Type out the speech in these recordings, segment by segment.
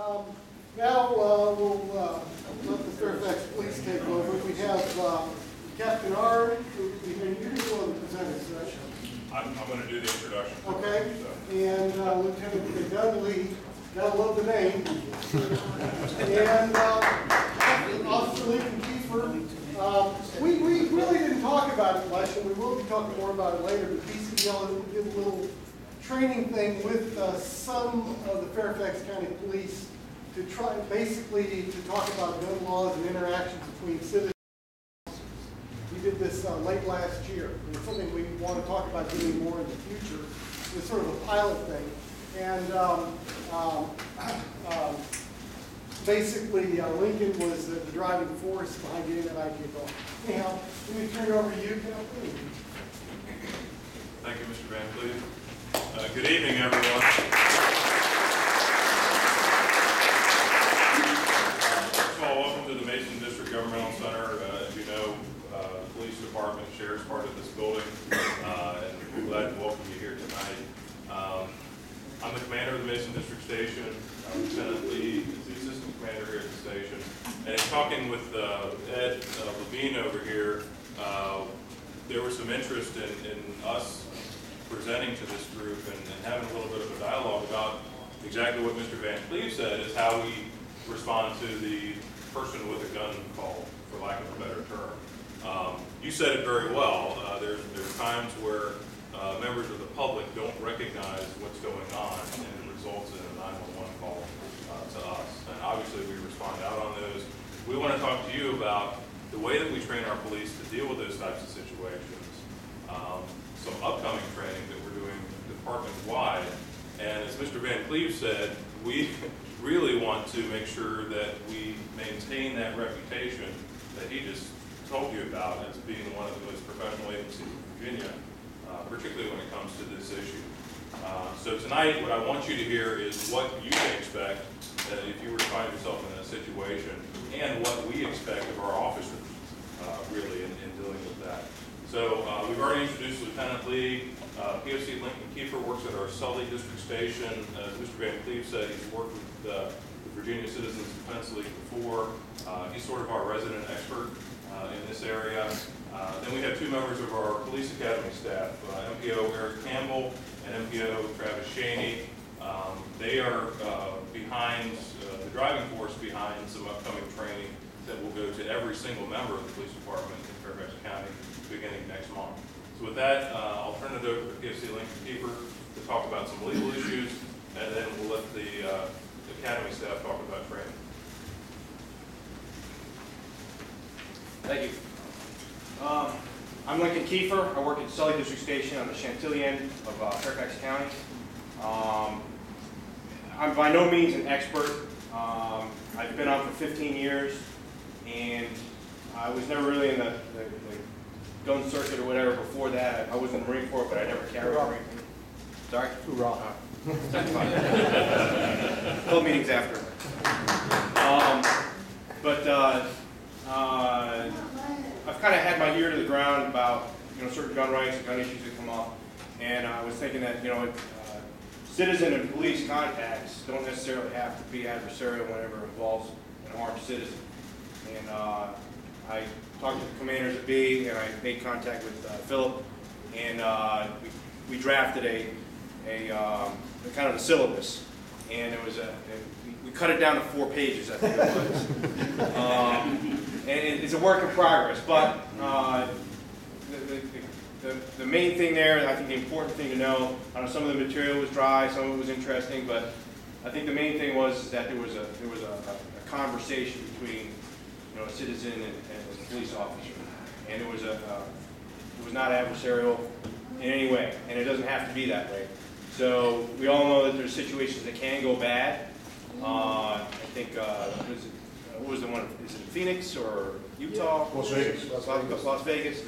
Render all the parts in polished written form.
Now we'll let the Fairfax Police take over. We have Captain R. You're going to present it, right? I'm going to do the introduction. Okay. And Lieutenant Dudley, gotta love the name. And Officer Lincoln Kiefer. We really didn't talk about it much, and we will be talking more about it later, but PCDL did a little training thing with some of the Fairfax County Police to try basically to talk about gun laws and interactions between citizens. We did this late last year, and it's something we want to talk about doing more in the future. It's sort of a pilot thing, and basically Lincoln was the driving force behind getting that idea going. Anyhow, let me turn it over to you, Captain. Thank you, Mr. Van Cleve. Good evening, everyone. First of all, welcome to the Mason District Governmental Center. As you know, the police department shares part of this building, and we're glad to welcome you here tonight. I'm the commander of the Mason District Station. Lieutenant Lee is the assistant commander here at the station. And in talking with Ed Levine over here, there was some interest in us presenting to this group and having a little bit of a dialogue about exactly what Mr. Van Cleve said is how we respond to the person with a gun call, for lack of a better term. You said it very well. There's times where members of the public don't recognize what's going on, and it results in a 911 call to us. And obviously we respond out on those. We want to talk to you about the way that we train our police to deal with those types of situations. Some upcoming training that we're doing department-wide. And as Mr. Van Cleve said, we really want to make sure that we maintain that reputation that he just told you about as being one of the most professional agencies in Virginia, particularly when it comes to this issue. So tonight, what I want you to hear is what you can expect if you were to find yourself in that situation, and what we expect of our officers, really, in dealing with that. So we've already introduced Lieutenant Lee. POC Lincoln Kiefer works at our Sully District Station. As Mr. Van Cleve said, he's worked with the Virginia Citizens Defense League before. He's sort of our resident expert in this area. Then we have two members of our Police Academy staff, MPO Eric Campbell and MPO Travis Shaney. They are behind the driving force behind some upcoming training that will go to every single member of the police department in Fairfax County beginning next month. So with that, I'll turn it over to PFC Lincoln Kiefer to talk about some legal issues, and then we'll let the Academy staff talk about training. Thank you. I'm Lincoln Kiefer. I work at Sully District Station on the Chantilly end of Fairfax County. I'm by no means an expert. I've been on for 15 years, and I was never really in the gun circuit or whatever before that. I was in the Marine Corps, but I never carried a Marine. Sorry? Hoorah. Full meetings after. I've kind of had my ear to the ground about certain gun rights and gun issues that come up, and I was thinking that citizen and police contacts don't necessarily have to be adversarial whenever it involves an armed citizen. And I talked to the commanders at B, and I made contact with Philip, and we drafted a kind of a syllabus, and it was we cut it down to 4 pages, I think it was. And it's a work in progress, but the main thing there, I think the important thing to know, I know some of the material was dry, some of it was interesting, but I think the main thing was that there was a conversation between a citizen and a police officer, and it was not adversarial in any way, and it doesn't have to be that way. So we all know that there's situations that can go bad. I think what was the one? Is it Phoenix or Utah? Las Vegas. Las Vegas.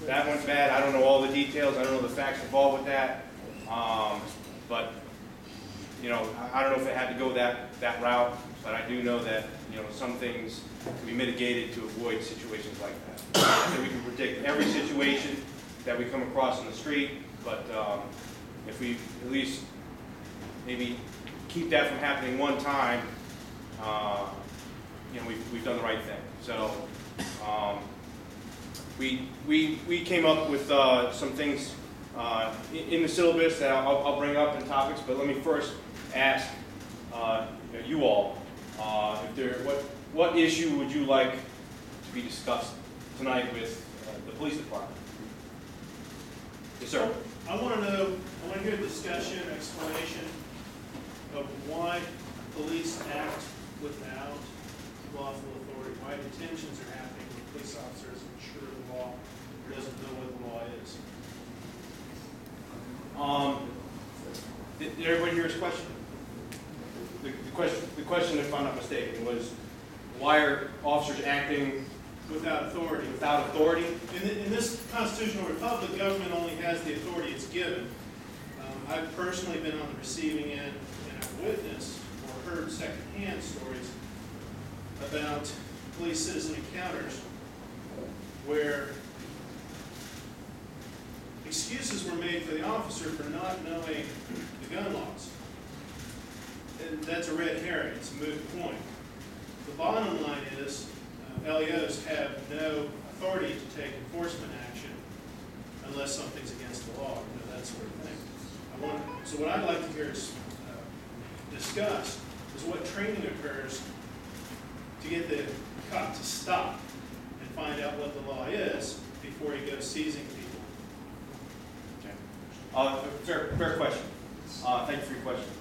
That one's bad. I don't know all the details. I don't know the facts involved with that. But I don't know if it had to go that route. But I do know that some things can be mitigated to avoid situations like that. I think we can predict every situation that we come across in the street. But if we at least maybe keep that from happening one time, you know, we've done the right thing. So we came up with some things in the syllabus that I'll bring up in topics, but let me first ask you all, what issue would you like to be discussed tonight with the police department? Yes, sir. I want to hear a discussion, explanation of why police act without lawful authority, why detentions are happening when police officers ensure the law doesn't know what the law is. Did everybody hear his question? The question, if I'm not mistaken, was why are officers acting Without authority. without authority? In this constitutional republic, government only has the authority it's given. I've personally been on the receiving end, and I've witnessed or heard secondhand stories about police-citizen encounters where excuses were made for the officer for not knowing the gun laws. And that's a red herring. It's a moot point. The bottom line is LEOs have no authority to take enforcement action unless something's against the law, that sort of thing. So what I'd like to hear is discussed is what training occurs to get the cop to stop and find out what the law is before he goes seizing people. Okay. Fair question. Thank you for your question.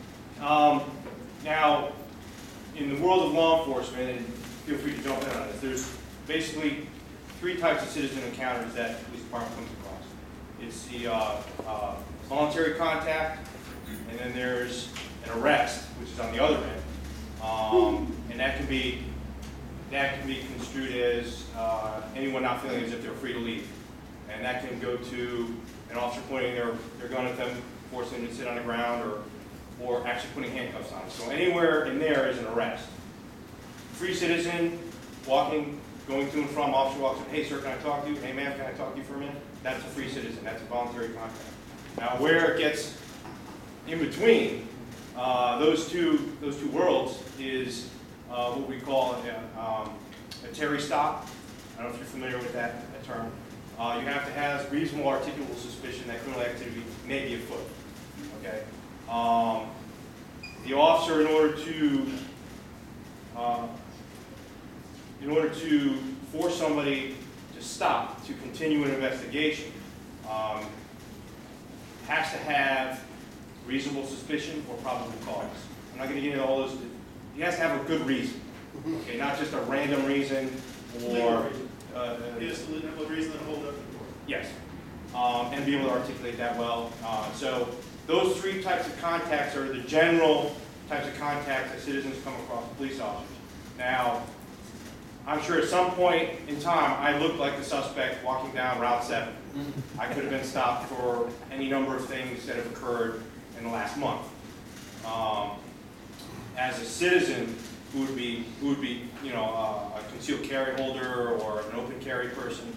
Now, in the world of law enforcement, and feel free to jump in on this, there's basically three types of citizen encounters that the police department comes across. It's the voluntary contact, and then there's an arrest, which is on the other end. And that can be construed as anyone not feeling as if they're free to leave. And that can go to an officer pointing their gun at them, forcing them to sit on the ground, or actually putting handcuffs on. So anywhere in there is an arrest. Free citizen, walking, going to and from, officer walks up, hey sir, can I talk to you? Hey ma'am, can I talk to you for a minute? That's a free citizen, that's a voluntary contact. Now where it gets in between those two worlds is what we call a Terry stop. I don't know if you're familiar with that term. You have to have reasonable articulable suspicion that criminal activity may be afoot. Okay. The officer, in order to force somebody to stop, to continue an investigation, has to have reasonable suspicion or probable cause. I'm not going to get into all those. He has to have a good reason, okay, not just a random reason or. He has to have a reason to hold up in court. Yes, and be able to articulate that well. So those three types of contacts are the general types of contacts that citizens come across with police officers. Now, I'm sure at some point in time, I looked like the suspect walking down Route 7. I could have been stopped for any number of things that have occurred in the last month. As a citizen who would be, a concealed carry holder or an open carry person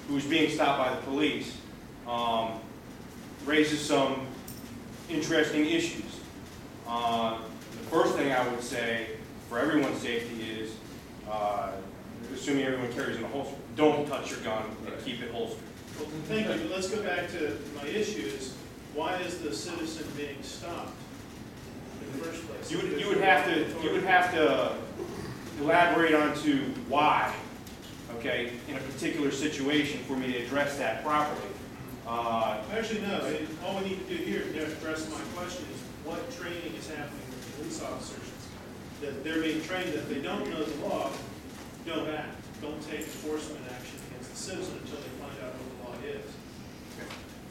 who's being stopped by the police, raises some interesting issues. The first thing I would say for everyone's safety is, assuming everyone carries in a holster, don't touch your gun and keep it holstered. Well, thank you, but let's go back to my issue is, why is the citizen being stopped in the first place? You would have to elaborate onto why, okay, in a particular situation for me to address that properly. Actually, no. All we need to do here to address my question is what training is happening with the police officers. That they're being trained that if they don't know the law, don't act. Don't take enforcement action against the citizen until they find out what the law is.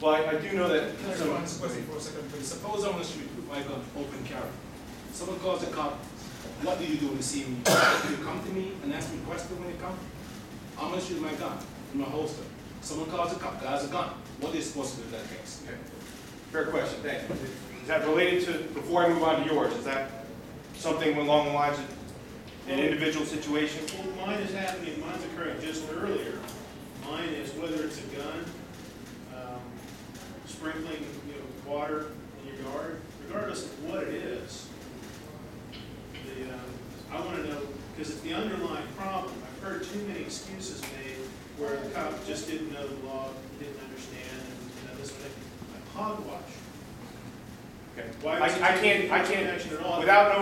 Well, I do know that. Can I respond to this question for a second, please? Suppose I'm on the street with my gun open carry. Someone calls the cop. What do you do when you see me? Do you come to me and ask me a question when you come? I'm going to shoot my gun in my holster. Someone calls the cop, has a gun. What is supposed to do in that case? Okay. Fair question, thank you. Is that related to, before I move on to yours, is that something along the lines of an individual situation? Well, mine is happening, mine's occurring just earlier. Mine is whether it's a gun, sprinkling water in your yard, regardless of what it is. I want to know, because it's the underlying problem. I've heard too many excuses made where the cop just didn't know the law, didn't understand, and this way, hogwash. Okay. Why I was it can't, action at all? without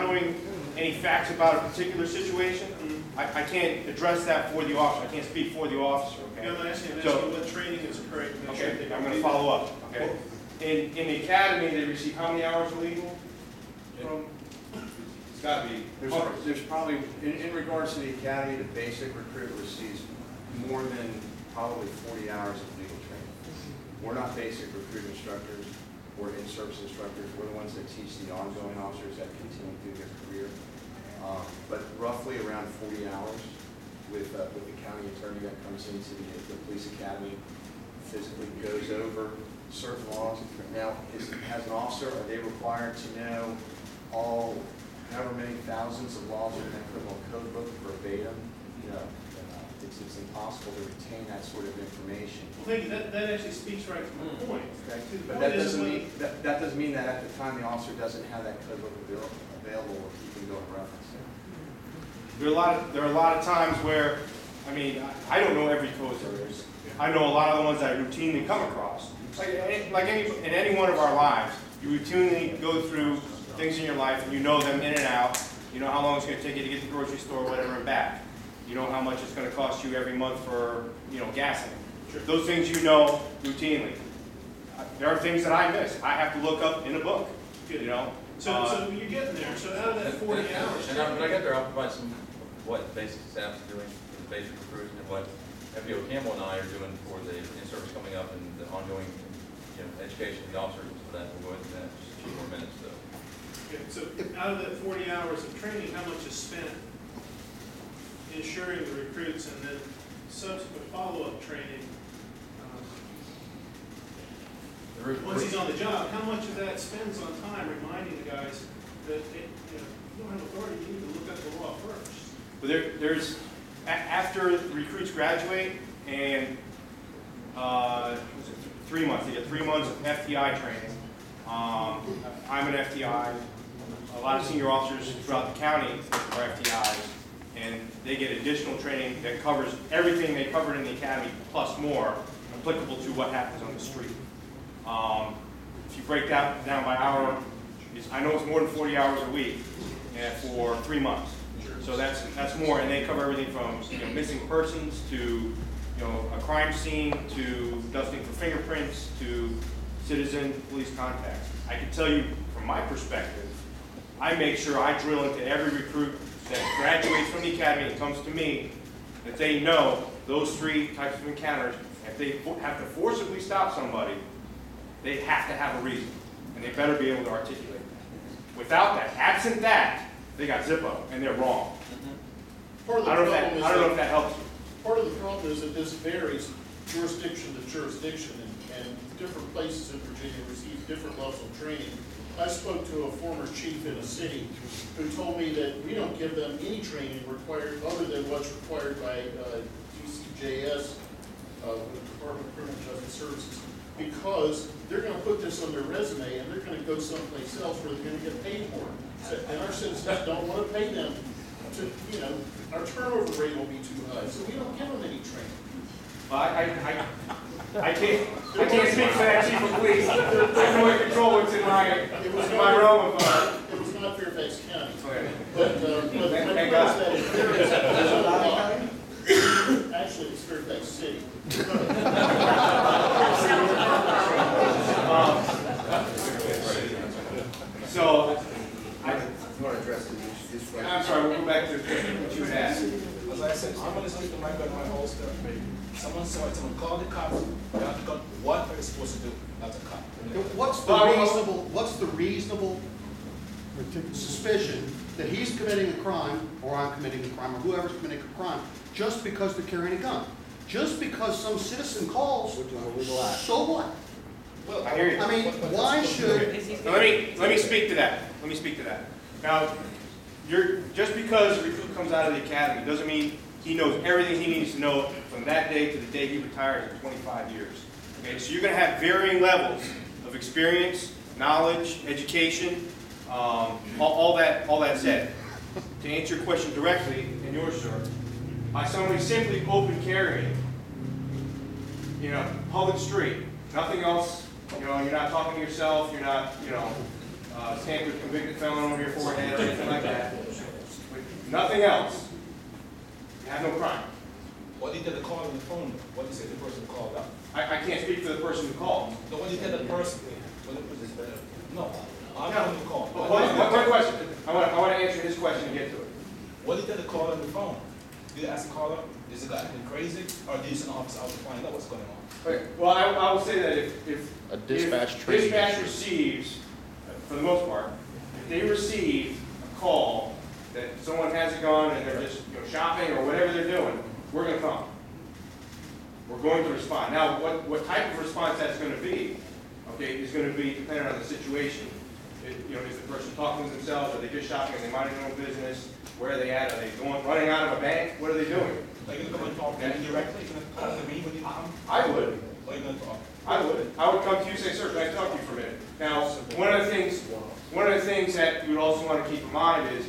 knowing any facts about a particular situation, I can't address that for the officer. I can't speak for the officer, okay? I'm asking So- what training is occurring to make sure Okay, they I'm don't gonna do follow up, okay? In the academy, they receive how many hours of legal? From, it's gotta be. There's probably, in regards to the academy, the basic recruit receives more than probably 40 hours of legal training. We're not basic recruit instructors, we're in-service instructors. We're the ones that teach the ongoing officers that continue through their career. But roughly around 40 hours with the county attorney that comes into the police academy, physically goes over certain laws. Now, as an officer, are they required to know all, however many thousands of laws in that criminal code book verbatim? No, it's impossible to retain that sort of information. Well, thank you. That actually speaks right to my point. Okay? The But point that is doesn't when- mean, that doesn't mean that at the time the officer doesn't have that code book available or he can go and reference it. There are a lot of times where, I mean, I don't know every code there is. I know a lot of the ones that I routinely come across. In any one of our lives, you routinely go through things in your life and you know them in and out. You know how long it's going to take you to get to the grocery store, whatever, and back. You know how much it's going to cost you every month for, gasoline. Those things you know routinely. There are things that I miss. I have to look up in a book, So you're getting there. So out of that 40 hours. And when I get there, I'll provide some what basic staff's doing for the basic recruits and what FBO Campbell and I are doing for the in-service coming up and the ongoing education of the officers for that. We'll go into that in just a few more minutes though. Okay, so out of that 40 hours of training, how much is spent ensuring the recruits and then subsequent follow-up training? Once he's on the job, how much of that spends on time reminding the guys that you don't have authority, you need to look up the law first? But there's after the recruits graduate and 3 months, they get 3 months of FTI training. I'm an FTI. A lot of senior officers throughout the county are FTIs, and they get additional training that covers everything they covered in the academy plus more, applicable to what happens on the street. If you break that down by hour, I know it's more than 40 hours a week, and for 3 months. So that's more, and they cover everything from missing persons to a crime scene to dusting for fingerprints to citizen police contacts. I can tell you from my perspective, I make sure I drill into every recruit that graduates from the academy and comes to me that they know those 3 types of encounters. If they have to forcibly stop somebody, they have to have a reason, and they better be able to articulate that. Without that, absent that, they got Zippo, and they're wrong. Part of the I don't problem know if that helps you. Part of the problem is that this varies jurisdiction to jurisdiction, and different places in Virginia receive different levels of training. I spoke to a former chief in a city who told me that we don't give them any training required other than what's required by DCJS, the Department of Criminal Justice Services, because they're going to put this on their resume and they're going to go someplace else where they're going to get paid more. And our citizens don't want to pay them to, our turnover rate will be too high, so we don't give them any training. Well, I can't speak for that chief of police. I can control what's in my realm of. It was not Fairfax County. Okay. But my Thank point God. is that it varies a lot. Actually, it's Fairfax City. So, You want to address this question? I'm sorry, we'll go back to what you had asked. As I said, I'm gonna stick to my gun, my holster. Someone saw it, someone called the cops, they have to cut what are they supposed to do as a cop? What's the reasonable suspicion that he's committing a crime, or I'm committing a crime, or whoever's committing a crime, just because they're carrying a gun? Just because some citizen calls, so what? Well, I hear you. I mean, why should? Now, let me speak to that. Let me speak to that. Now, just because a recruit comes out of the academy doesn't mean he knows everything he needs to know from that day to the day he retires in 25 years. Okay, so you're going to have varying levels of experience, knowledge, education. All that said, to answer your question directly, and yours, sir, by somebody simply open carrying, public street, nothing else, you're not talking to yourself, you're not, stamped with convicted felon on your forehead or anything like that. With nothing else, you have no crime. What did the call on the phone? What did you say the person called up? I can't speak for the person who called. No, what did the person? No, I'm not the call. One question. I want to answer his question and get to it. What did the call on the phone? Did you ask the caller, is the guy acting crazy? Or did you send an officer out to find out what's going on? Okay. Well, I will say that if A dispatch if training dispatch issue. receives, for the most part, if they receive a call that someone has a gun and they're just shopping or whatever they're doing, we're going to come. We're going to respond. Now, what type of response that's going to be, okay, is going to be dependent on the situation. Is the person talking to themselves? Are they just shopping? Are they minding their own business? Where are they at? Are they running out of a bank? What are they doing? Are you going to come and talk to me directly? Are you going to talk to me when you come? I would. Or are you going to talk? I would. I would come to you and say, sir, can I talk to you for a minute? Now, one of the things that you would also want to keep in mind is,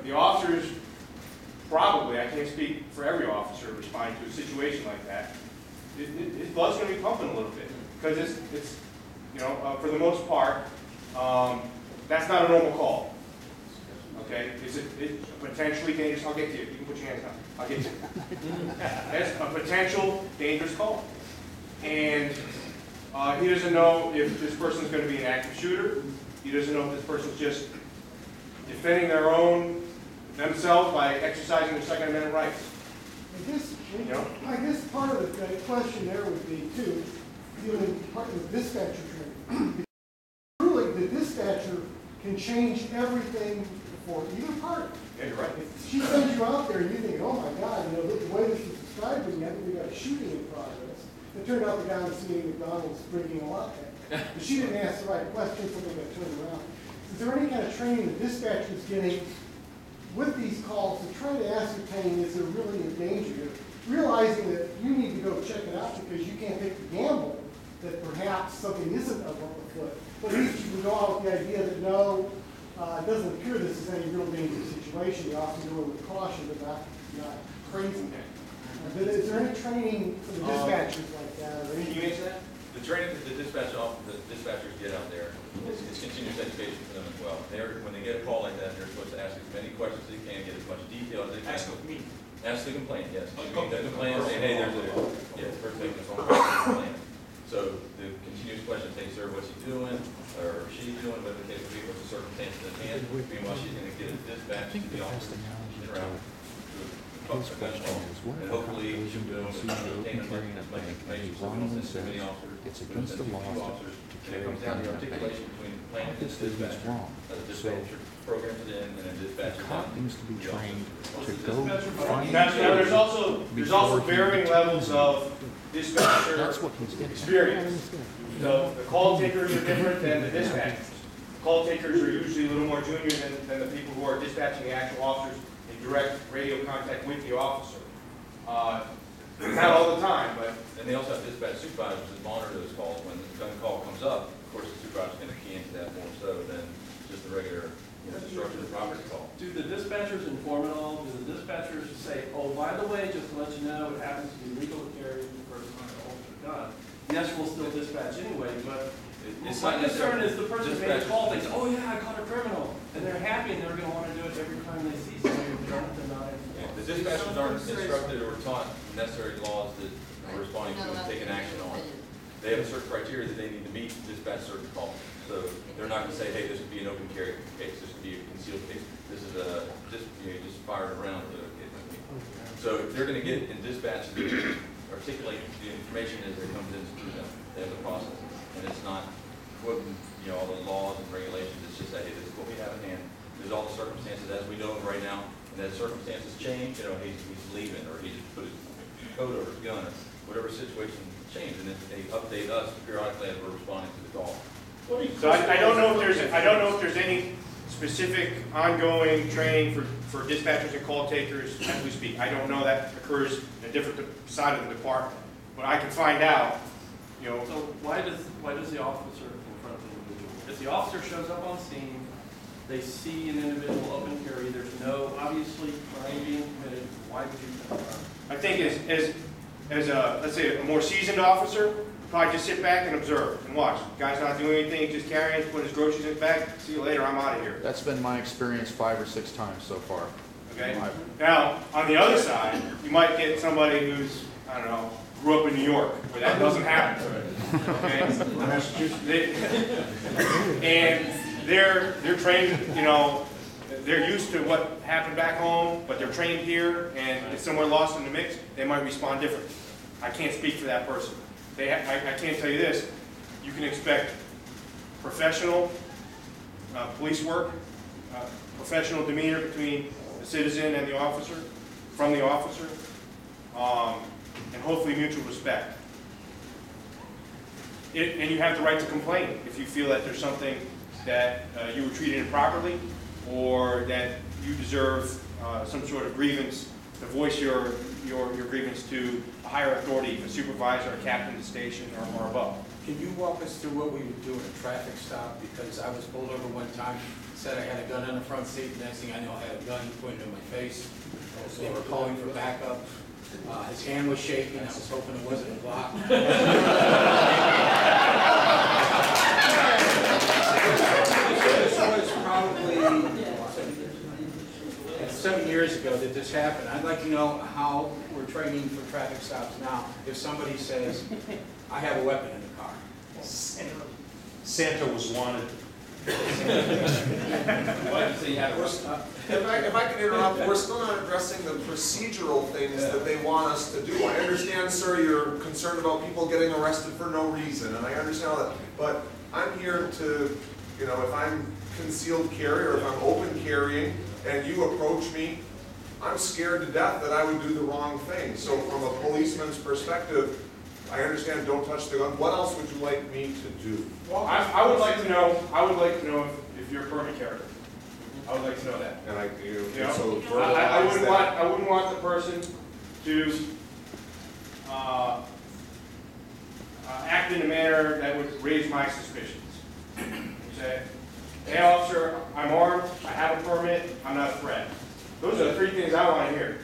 the officers probably, I can't speak for every officer responding to a situation like that, his blood's going to be pumping a little bit. Because it's for the most part, that's not a normal call. Okay? It's potentially dangerous. I'll get to you. You can put your hands down. I'll get to you. That's a potential dangerous call. And he doesn't know if this person's going to be an active shooter. He doesn't know if this person's just defending themselves by exercising their Second Amendment rights. I guess part of the question there would be, too, dealing part of the dispatcher training. Truly, the dispatcher can change everything for either party. Yeah, you're right. If she sends you out there and you think, oh my God, the way this is described to me, I think we got a shooting in progress. It turned out the guy was sitting at McDonald's drinking a latte. But she didn't ask the right question, something got turned around. Is there any kind of training the dispatcher is getting with these calls to try to ascertain is there really a danger here? Realizing that you need to go check it out because you can't take the gamble that perhaps something isn't up afoot. But at least you can go out with the idea that no, it doesn't appear this is any real dangerous situation. You often go with caution, but not crazy. But is there any training for the dispatchers like that? Or Can you answer that? The training that the dispatchers get out there is continuous education for them as well. When they get a call like that, they're supposed to ask as many questions as they can, get as much detail as they can. Ask of me. Ask the complaint, yes. Oh, The complaint, say, hey, there's first thing that's on the complaint. So the continuous questions, hey, sir, what's he doing, or she doing, whatever the case may be, what's the circumstances at hand. Meanwhile, she's going to get a dispatch to the officer, around to a gun call, and hopefully she'll be able to obtain as much information, so we don't send too many officers. It's against the law officers. to And it carry comes down to the a gun. articulation between the complainant and the Obviously, he's dispatcher. wrong. The dispatcher programs it in, and then dispatcher. Cop needs to be trained to go find. Now, there's also varying levels of dispatcher That's what he's getting. experience. The call takers are different than the dispatchers. Call takers are usually a little more junior than the people who are dispatching the actual officers in direct radio contact with the officer. Not all the time, but. And they also have dispatch supervisors that monitor those calls. When the gun call comes up, of course, the supervisor's going to key into that more so than just the regular destruction of property call. Do the dispatchers inform it all? Do the dispatchers say, oh, by the way, just to let you know, it happens to be legal to carry the person on the holster gun? Yes, we'll still dispatch anyway, but It's my not concern necessarily is the person made a dispatchers. call, they say, oh yeah, I caught a criminal, and they're happy and they're gonna wanna do it every time they see somebody who's done it, they're not. The dispatchers aren't instructed or taught necessary laws that we're responding to and taking action on. They have a certain criteria that they need to meet to dispatch certain calls. So they're not going to say, hey, this would be an open carry case, this would be a concealed case, this is just fired around. So they're going to get in dispatch to articulate the information as it comes in to them. They have the process. And it's not quoting all the laws and regulations, it's just that, hey, this is what we have in hand. There's all the circumstances as we know them right now. And as circumstances change, he's leaving, or he just put his coat over his gun, or whatever situation changed, and then they update us periodically as we're responding to the call. So I don't know if there's any specific ongoing training for dispatchers and call takers as we speak. I don't know, that occurs in a different side of the department, but I can find out. So why does the officer confront the individual? It's the officer shows up on scene, they see an individual open carry, there's no, obviously, crime being committed, why would you turn around? I think as a, let's say, a more seasoned officer, probably just sit back and observe and watch. Guy's not doing anything, just carrying, put his groceries in his bag, see you later, I'm out of here. That's been my experience 5 or 6 times so far. Okay? Now, on the other side, you might get somebody who's, I don't know, grew up in New York, where that doesn't happen. Okay? And they're trained, you know, they're used to what happened back home, but they're trained here, and if somewhere lost in the mix, they might respond differently. I can't speak for that person. I can't tell you this. You can expect professional police work, professional demeanor between the citizen and the officer, from the officer, and hopefully mutual respect. And you have the right to complain if you feel that there's something that you were treated improperly, or that you deserve some sort of grievance, to voice your grievance to a higher authority, a supervisor, a captain of the station, or above. Can you walk us through what we would do in a traffic stop? Because I was pulled over one time, said I had a gun in the front seat, next thing I know I had a gun pointed in my face. So they were calling for backup. His hand was shaking, I was hoping it wasn't a block. This was probably 7 years ago that this happened. I'd like to know how we're training for traffic stops now. If somebody says, I have a weapon in the car. Santa was wanted. If I can interrupt, we're still not addressing the procedural things that they want us to do. I understand, sir, you're concerned about people getting arrested for no reason, and I understand all that. But I'm here to, you know, if I'm concealed carry or if I'm open carrying and you approach me, I'm scared to death that I would do the wrong thing. So from a policeman's perspective, I understand don't touch the gun. What else would you like me to do? Well, I would like to know if you're a permit carrier. I would like to know that. And You know, so I wouldn't want the person to act in a manner that would raise my suspicions. You say, hey officer, I'm armed, I have a permit, I'm not a threat. Those are the 3 things I want to hear.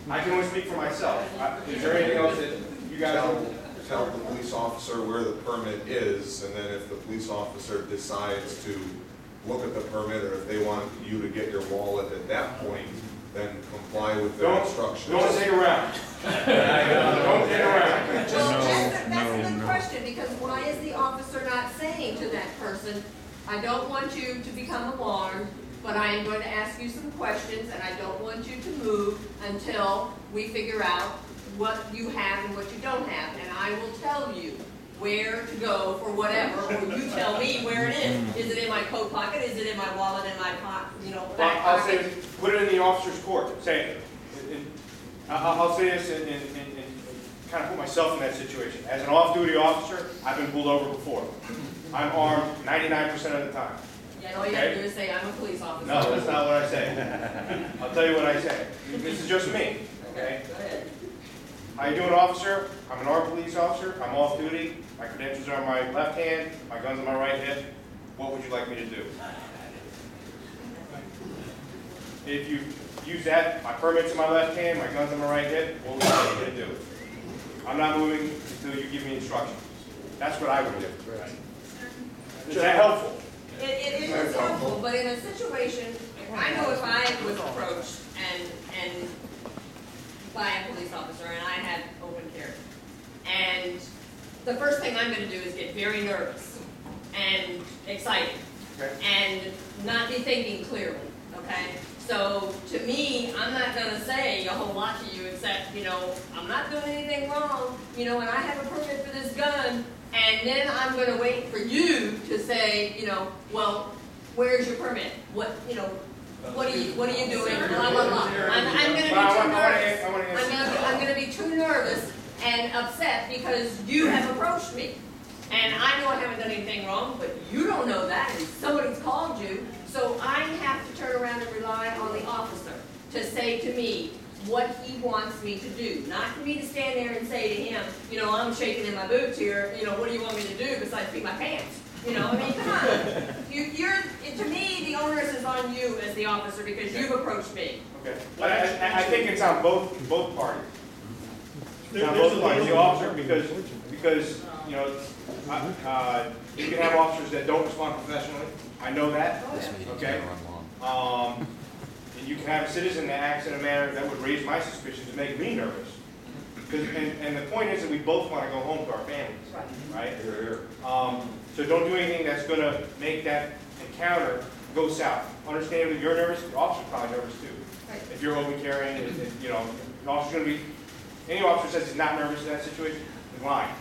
I can only speak for myself. Is there anything else that you guys tell the police officer where the permit is, and then if the police officer decides to look at the permit, or if they want you to get your wallet at that point, then comply with their instructions. Don't take around. Don't take around. Well, that's a good question, because why is the officer not saying to that person, I don't want you to become alarmed, but I am going to ask you some questions, and I don't want you to move until we figure out what you have and what you don't have, and I will tell you where to go for whatever, or you tell me where it is. Is it in my coat pocket? Is it in my wallet, in my pocket, back I'll pocket? say, put it in the officer's court. Say, I'll say this and kind of put myself in that situation. As an off-duty officer, I've been pulled over before. I'm armed 99% of the time. Yeah, all you gotta do is say, I'm a police officer. No, that's not what I say. I'll tell you what I say. This is just me, okay? Go ahead. How you doing, officer? I'm an armed police officer. I'm off duty. My credentials are on my left hand. My gun's on my right hip. What would you like me to do? If you use that, my permit's in my left hand, my gun's on my right hip, what would you like me to do? I'm not moving until you give me instructions. That's what I would do. Is that helpful? It is helpful, but in a situation, I know if I was approached and by a police officer and I had open carry, and the first thing I'm going to do is get very nervous and excited, Okay. and not be thinking clearly, okay? So to me, I'm not going to say a whole lot to you except, I'm not doing anything wrong, and I have a permit for this gun, and then I'm going to wait for you to say, well, where's your permit? What are you doing? Blah, blah, blah. I'm going to be too nervous. I'm going to be too nervous and upset because you have approached me. And I know I haven't done anything wrong, but you don't know that, and somebody's called you. So I have to turn around and rely on the officer to say to me what he wants me to do. Not for me to stand there and say to him, I'm shaking in my boots here, what do you want me to do besides pee my pants? Come on. To me, the onus is on you as the officer because you've approached me. Okay. I think it's on both parties. It's on There's both a parties, the legal- officer, because, you know, you can have officers that don't respond professionally. I know that, okay? And you can have a citizen that acts in a manner that would raise my suspicions and make me nervous. And the point is that we both want to go home to our families, right? So don't do anything that's going to make that encounter go south. Understandably, you're nervous, the officer's probably nervous too. If you're open carrying, you know, the officer's going to be, any officer says he's not nervous in that situation, he's lying.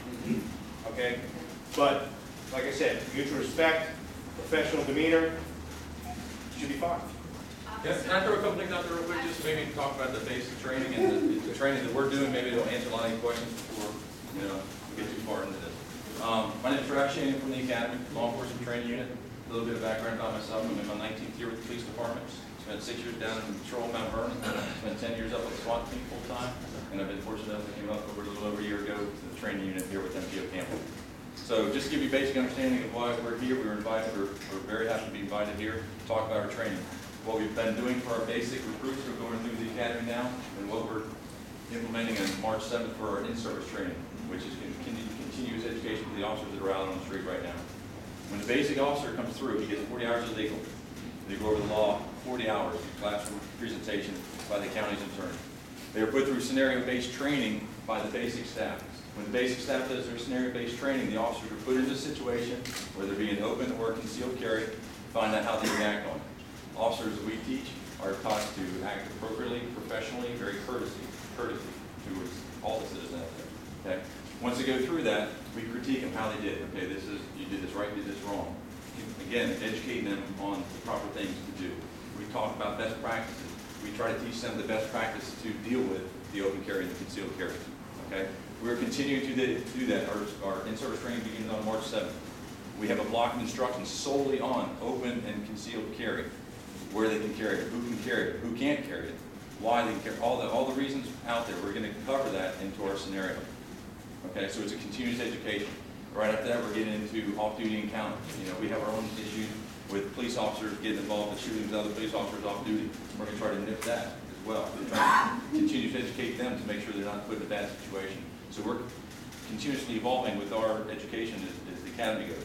Okay? But, like I said, mutual respect, professional demeanor, should be fine. Yeah, can I throw a couple things out there real quick, just maybe talk about the basic training and the training that we're doing, maybe it'll answer a lot of your questions before, you know, we get too far into this. My name is Travis Shannon from the Academy, Law Enforcement Training Unit. A little bit of background about myself, I'm in my 19th year with the police department. Spent 6 years down in Patrol, Mount Vernon. Spent 10 years up with the SWAT team full time. And I've been fortunate enough to came up over a little over a year ago to the training unit here with MPO Campbell. So just to give you a basic understanding of why we're here, we were invited, we're very happy to be invited here to talk about our training. What we've been doing for our basic recruits who are going through the academy now, and what we're implementing on March 7th for our in-service training, which is continuous education for the officers that are out on the street right now. When the basic officer comes through, he gets 40 hours of legal. They go over the law, 40 hours of classroom presentation by the county's attorney. They are put through scenario-based training by the basic staff. When the basic staff does their scenario-based training, the officers are put into a situation, whether it be an open or concealed carry, find out how they react on it. Officers that we teach are taught to act appropriately, professionally, very courtesy towards all the citizens out there. Okay? Once they go through that, we critique them how they did. Okay, you did this right, you did this wrong. Again, educating them on the proper things to do. We talk about best practices. We try to teach them the best practices to deal with the open carry and the concealed carry. Okay? We're continuing to do that. Our in-service training begins on March 7th. We have a block of instructions solely on open and concealed carry. Where they can carry it, who can carry it, who can't carry it, why they can carry it, all the reasons out there. We're going to cover that into our scenario. Okay, so it's a continuous education. Right after that, we're getting into off-duty encounters. You know, we have our own issues with police officers getting involved in shootings with other police officers off duty. We're going to try to nip that as well. We're trying to continue to educate them to make sure they're not put in a bad situation. So we're continuously evolving with our education as the academy goes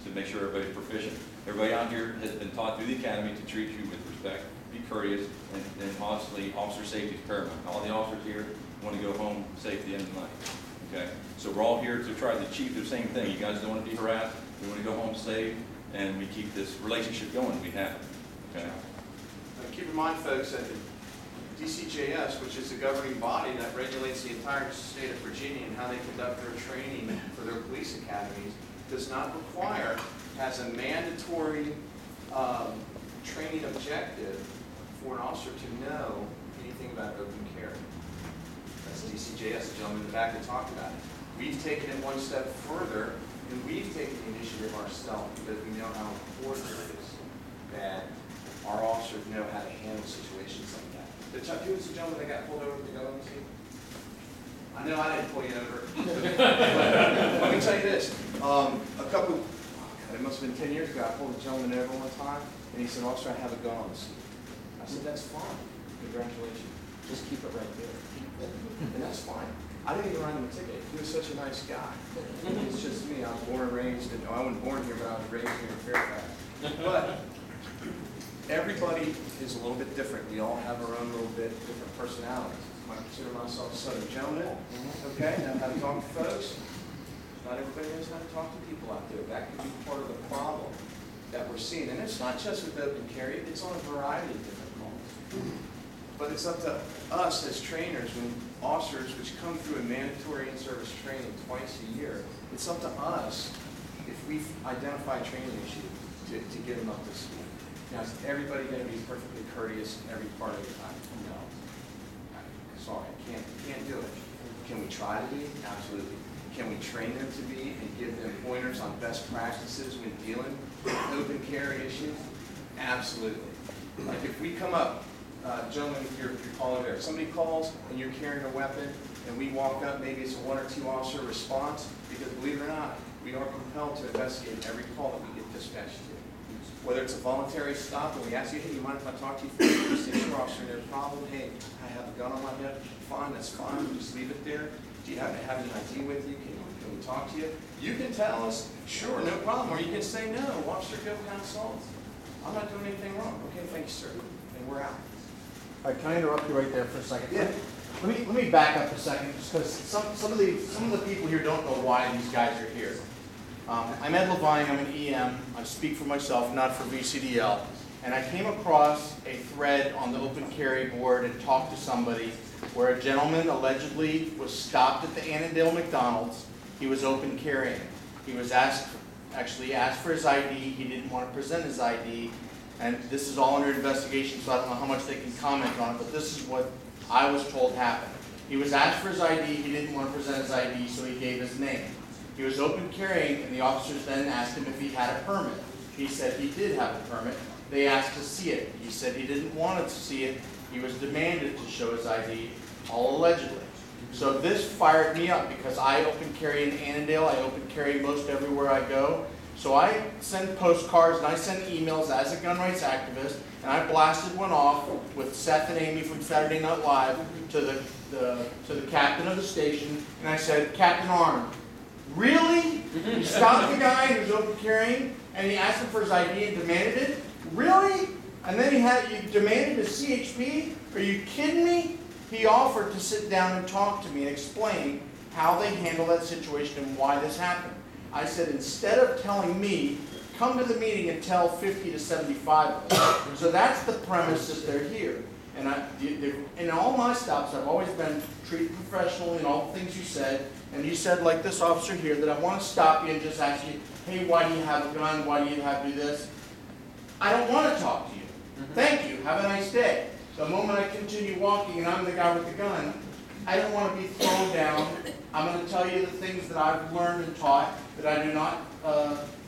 to make sure everybody's proficient. Everybody out here has been taught through the academy to treat you with respect, be courteous, and obviously officer safety is paramount. All the officers here want to go home safe at the end of the night. Okay, so we're all here to try to achieve the same thing. You guys don't want to be harassed. We want to go home safe, and we keep this relationship going. We have. Okay. Keep in mind, folks, that the DCJS, which is the governing body that regulates the entire state of Virginia and how they conduct their training for their police academies, does not require, as a mandatory training objective for an officer to know anything about open carry. That's DCJS, the gentleman in the back that talked about it. We've taken it one step further, and we've taken the initiative ourselves because we know how important it is that our officers know how to handle situations like that. Who was the gentleman that got pulled over with the gun on the seat? I know I didn't pull you over. Let me tell you this. It must have been 10 years ago, I pulled a gentleman over one time, and he said, "Officer, I have a gun on the seat." I said, "That's fine. Congratulations. Just keep it right there." And that's fine. I didn't even write him a ticket. He was such a nice guy. It's just me. I was born and raised, I wasn't born here, but I was raised here in Fairfax. But everybody is a little bit different. We all have our own little bit different personalities. I consider myself a Southern gentleman, okay? Know how to talk to folks. Not everybody knows how to talk to people out there. That could be part of the problem that we're seeing. And it's not just with open carry, it's on a variety of different calls. But it's up to us as trainers, when officers, which come through a mandatory in-service training twice a year, it's up to us, if we identify training issues, to get them up to speed. Now, is everybody going to be perfectly courteous every part of the time? No. Sorry, can't do it. Can we try to be? Absolutely. Can we train them to be and give them pointers on best practices when dealing with open carry issues? Absolutely. Like if we come up, gentlemen, if you're calling there, somebody calls and you're carrying a weapon and we walk up, maybe it's a 1 or 2 officer response, because believe it or not, we are compelled to investigate every call that we get dispatched to. whether it's a voluntary stop and we ask you, hey, you mind if I talk to you for a minute? You say, sure, officer, no problem. Hey, I have a gun on my hip. Fine, that's fine. We'll just leave it there. Do you happen to have an ID with you? Can we talk to you? You can tell us, sure, no problem. Or you can say, no, officer, go counsel. I'm not doing anything wrong. Okay, thank you, sir. And we're out. All right, can I interrupt you right there for a second? Yeah. Let me back up a second, just because some of the people here don't know why these guys are here. I'm Ed Levine, I'm an EM, I speak for myself, not for VCDL, and I came across a thread on the open carry board and talked to somebody where a gentleman allegedly was stopped at the Annandale McDonald's. He was open carrying. He was actually asked for his ID, he didn't want to present his ID, and this is all under investigation, so I don't know how much they can comment on it, but this is what I was told happened. He was asked for his ID, he didn't want to present his ID, so he gave his name. He was open carrying, and the officers then asked him if he had a permit. He said he did have a permit. They asked to see it. He said he didn't want to see it. He was demanded to show his ID, all allegedly. So this fired me up because I open carry in Annandale. I open carry most everywhere I go. So I send postcards and I send emails as a gun rights activist, and I blasted one off with Seth and Amy from Saturday Night Live to the captain of the station, and I said, Captain Arnold, really? You stopped the guy who was open carrying, and he asked him for his ID and demanded it? Really? And then you demanded a CHP? Are you kidding me? He offered to sit down and talk to me and explain how they handle that situation and why this happened. I said, instead of telling me, come to the meeting and tell 50 to 75 of us. So that's the premise that they're here. And in all my stops, I've always been treated professionally in all the things you said. And you said, like this officer here, that I want to stop you and just ask you, hey, why do you have a gun? Why do you have to do this? I don't want to talk to you. Thank you. Have a nice day. The moment I continue walking and I'm the guy with the gun, I don't want to be thrown down. I'm going to tell you the things that I've learned and taught, that I do not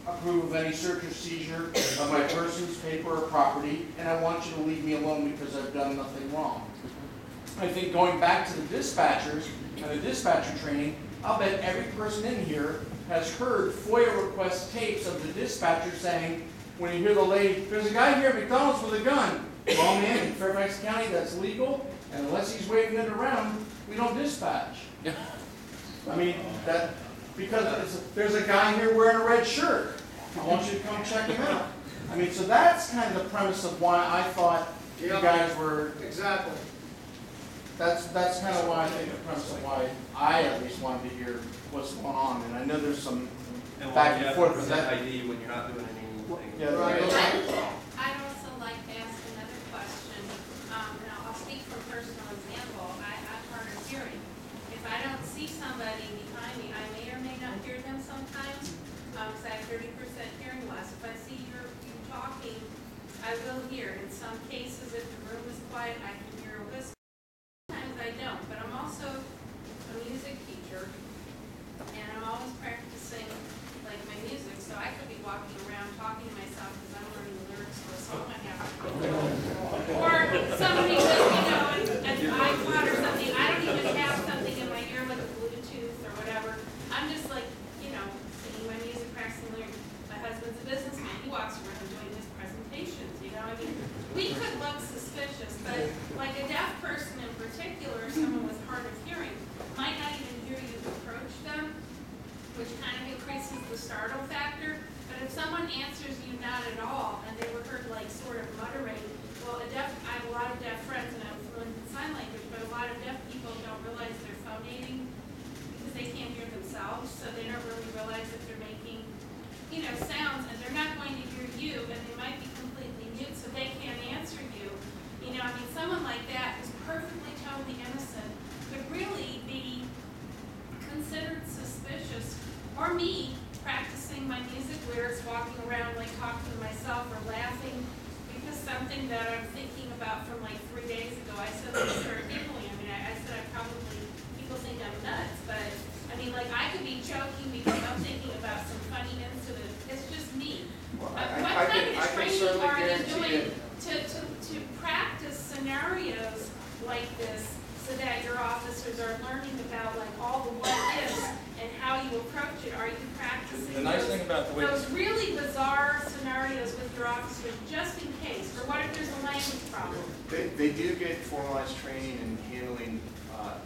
approve of any search or seizure of my person's paper or property, and I want you to leave me alone because I've done nothing wrong. I think going back to the dispatchers and the dispatcher training, I'll bet every person in here has heard FOIA request tapes of the dispatcher saying, when you hear the lady, there's a guy here at McDonald's with a gun. Well, man, in Fairfax County, that's legal, and unless he's waving it around, we don't dispatch. I mean, because there's a guy here wearing a red shirt. I want you to come check him out. I mean, so that's kind of the premise of why I thought you guys were. Exactly. That's kind of why I think the premise of why I at least wanted to hear what's going on. And I know there's some back and forth with that. ID when you're not doing anything. Yeah, Right. I'd also like to ask another question, and I'll speak from personal example. I'm hard of hearing. If I don't see somebody behind me, I may or may not hear them sometimes, because I have 30% hearing loss. If I see you talking, I will hear. In some cases, if the room is quiet, I can hear a whisper. Sometimes I don't, but I'm also a music teacher, and I'm always practicing like my music, so I could be walking around talking to myself because I'm learning the lyrics for a song I have to do. Or somebody says, an iPod or something, I don't even have something in my ear like a Bluetooth or whatever. I'm just like, singing my music, practicing lyrics. My husband's a businessman, he walks around doing his presentations, we could look suspicious, but like a deaf person in particular, someone with hard of hearing, might not even hear you approach them, which kind of increases the startle factor. But if someone answers you not at all, and they were heard like sort of muttering, well, I have a lot of deaf friends and I'm fluent in sign language, but a lot of deaf people don't realize they're phonating because they can't hear themselves, so they don't really realize that they're making, sounds, and they're not going to hear you, and they might be completely mute, so they can't answer you. Someone like that who's perfectly, totally innocent could really be considered suspicious. Or me practicing my music lyrics, walking around like talking to myself or laughing because something that I'm thinking about from like 3 days ago, I suddenly started giggling. I said people think I'm nuts, but I could be joking because I'm thinking about some funny incident. It's just me. Well, What kind of training are you doing you. to practice scenarios like this so that your officers are learning about all the what ifs and how you approach it? Are you practicing The nice thing about the way those really bizarre scenarios with your officers They do get formalized training in handling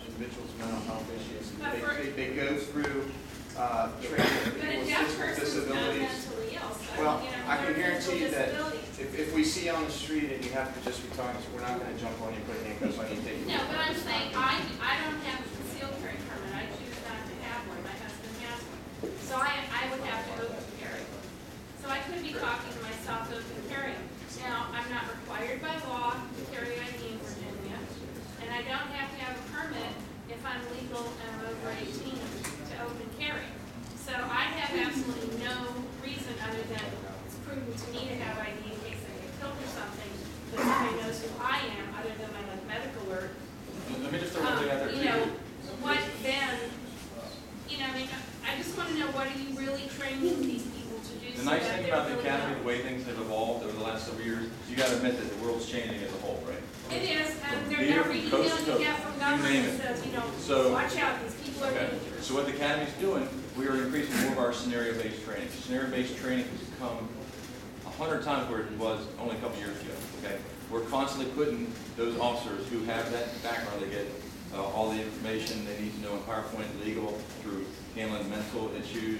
individuals' mental health issues. They go through training But with a deaf physical person's not disabilities. mentally ill, so, Well, you know, I can they're guarantee you that disabilities. if we see you on the street and you have to just be talking, we're not gonna jump on you, put handcuffs on you, take you. No, but I'm saying, I don't have a concealed carry permit, I choose not to have one, my husband has one. So I would have to open carry. So I could be talking to myself open carry. Now, I'm not required by law to carry ID in Virginia, and I don't have to have a permit if I'm legal and I'm over 18 to open carry. So I have absolutely no reason other than it's prudent to me to have ID in case I get killed or something, but somebody knows who I am, other than my like medical alert. Let me just throw one thing out there You know, too. what then, you know, I mean, I just want to know, what are you really training these people to do? The so nice that thing they're about the really academy, not- the way things have evolved over the last several years, you gotta admit that the world's changing as a whole, right? It is, and From they're here, every from coast email to you coast, get from you government name that it. says, you know, So- watch out, these people are Okay, dangerous. so what the academy's doing, we are increasing more of our scenario-based training. Scenario-based training has come 100 times where it was only a couple years ago, okay? We're constantly putting those officers who have that background, they get all the information they need to know in PowerPoint, legal, through handling mental issues,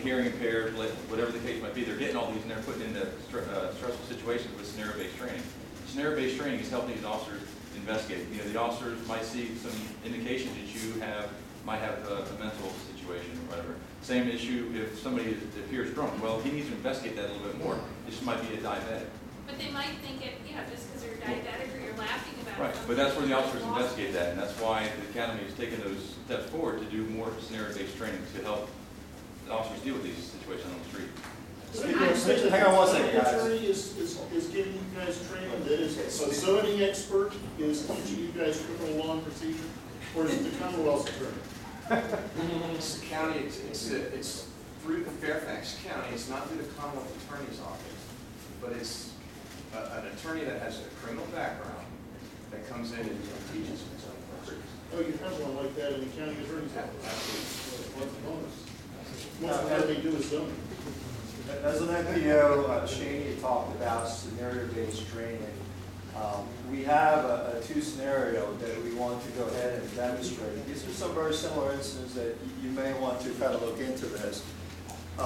hearing impaired, whatever the case might be, they're getting all these and they're putting into stressful situations with scenario-based training. Scenario-based training is helping these officers investigate. You know, the officers might see some indications that you might have a mental situation or whatever. Same issue if somebody appears drunk. Well, he needs to investigate that a little bit more. This might be a diabetic. But they might think it, you know, just because you're diabetic or you're laughing about Right, something. but that's where the officers Lost. investigate that, and that's why the academy has taken those steps forward to do more scenario-based training to help the officers deal with these situations on the street. Hang on one second, guys. Attorney is giving you guys training, that is, a zoning expert is teaching you guys criminal law and procedure, or is it the Commonwealth's attorney? It's the county, it's through the Fairfax County, it's not through the Commonwealth Attorney's Office, but it's an attorney that has a criminal background that comes in and teaches them something. Oh, you have one like that in the county attorney's office? Absolutely. What's the bonus? Most of what they do is zoning. As an NPO, Shaney talked about scenario-based training. We have two scenarios that we want to go ahead and demonstrate. These are some very similar instances that you may want to kind of look into this. I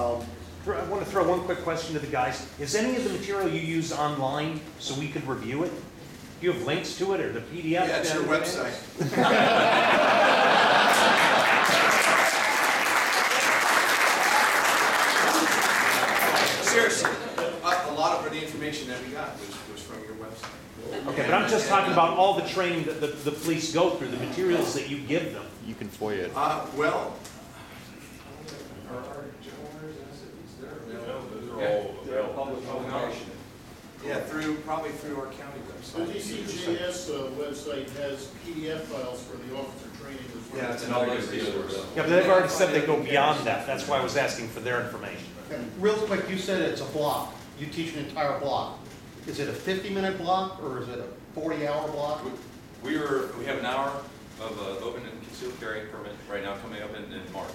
want to throw one quick question to the guys. Is any of the material you use online so we could review it? Do you have links to it or the PDF? Yeah, it's your website. Seriously, a lot of the information that we got was from your website. Okay, but I'm just talking about all the training that the police go through, the materials that you give them. You can FOIA it. Well, They're all public information. yeah, probably through our county The website. DCJS website has PDF files for the officer training as well. Yeah, it's And all those resources. Yeah, but they've already said they go beyond that. That's why I was asking for their information. And real quick, you said it's a block. You teach an entire block. Is it a 50-minute block or is it a 40-hour block? We have an hour of open and concealed carry permit right now coming up in March.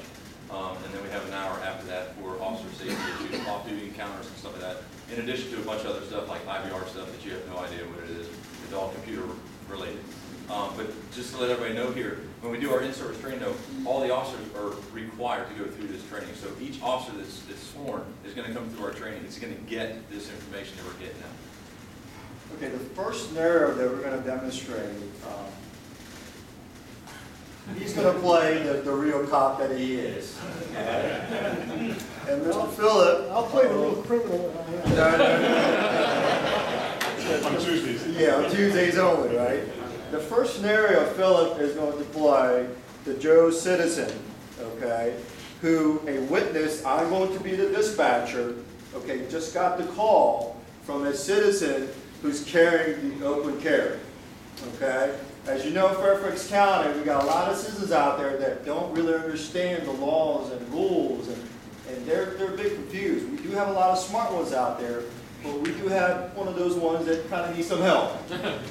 And then we have an hour after that for officer safety issues, off-duty encounters and stuff like that. In addition to a bunch of other stuff like IVR stuff that you have no idea what it is. It's all computer related. But just to let everybody know here, when we do our in-service training, though, all the officers are required to go through this training. So each officer that's sworn is going to come through our training. It's going to get this information that we're getting now. Okay, the first scenario that we're going to demonstrate, he's going to play the real cop that he is. And Mr. Phillip. I'll play the real criminal. On Tuesdays. Yeah, on Tuesdays only, right? The first scenario, Phillip is going to play the Joe citizen, okay, who a witness, I'm going to be the dispatcher, okay, just got the call from a citizen who's carrying the open carry, okay? As you know, Fairfax County, we got a lot of citizens out there that don't really understand the laws and rules, and they're a bit confused. We do have a lot of smart ones out there, but we do have one of those ones that kind of need some help.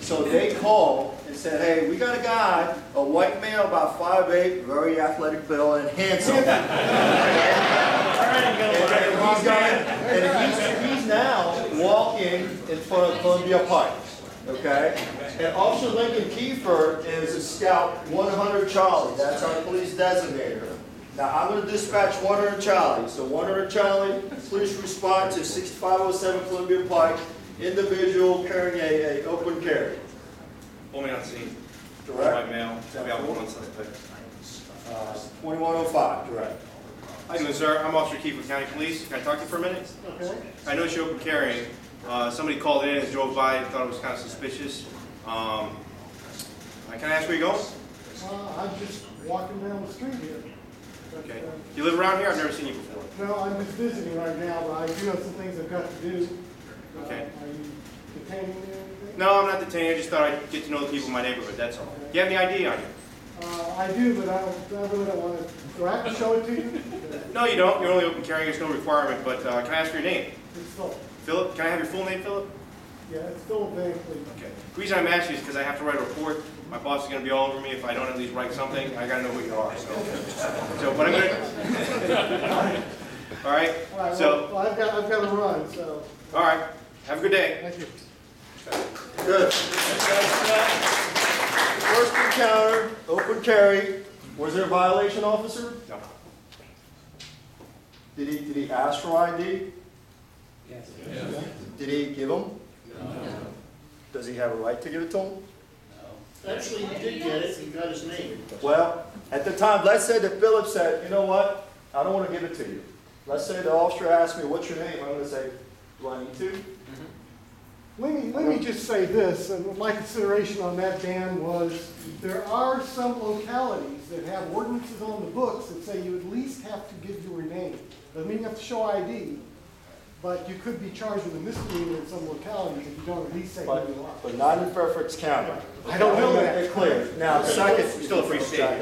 So they called and said, hey, we got a guy, a white male, about 5'8", very athletic build and handsome. And he's now walking in front of Columbia Pike. okay? And Officer Lincoln Kiefer is a scout 100 Charlie. That's our police designator. Now, I'm going to dispatch 100 Charlie. So 100 Charlie, please respond to 6507 Columbia Pike, individual carrying a open carry. Pull me on scene. Direct. By mail. Maybe I'll put one suspect. 2105, direct. How you doing, sir? I'm Officer Keith with County Police. Can I talk to you for a minute? Okay. I noticed you open carrying. Somebody called in and drove by and thought it was kind of suspicious. Can I ask where you're going? I'm just walking down the street here. Okay. You live around here? I've never seen you before. No, I'm just visiting right now, but I do have some things I've got to do. Okay. Are you detaining me or anything? No, I'm not detained. I just thought I'd get to know the people in my neighborhood, that's all. Do you have any ID on you? I do, but I really don't want to. Do I have to show it to you? No, you don't. You're only open carrying. There's no requirement. But can I ask for your name? It's Philip. Philip? Can I have your full name, Philip? Yeah, it's Philip Van Cleave. Okay. The reason I'm asking is because I have to write a report. My boss is going to be all over me if I don't at least write something. I got to know who you are. But I'm going to. All right. All right. So. Well, I've got to run. So. All right. Have a good day. Thank you. Good. First encounter, open carry. Was there a violation, officer? No. Did he ask for ID? Yes. Did he give them? No. Does he have a right to give it to him? Actually, he did get it, he got his name. Well, at the time, let's say that Philip said, you know what, I don't want to give it to you. Let's say the officer asked me, what's your name? I'm going to say, do I need to? Let me just say this, and my consideration on that, Dan, was there are some localities that have ordinances on the books that say you at least have to give your name. Doesn't mean you have to show ID, but you could be charged with a misdemeanor in some localities if you don't at least say who you are. But not in Fairfax County. I don't know that. It's clear. Now, second. Still a free state.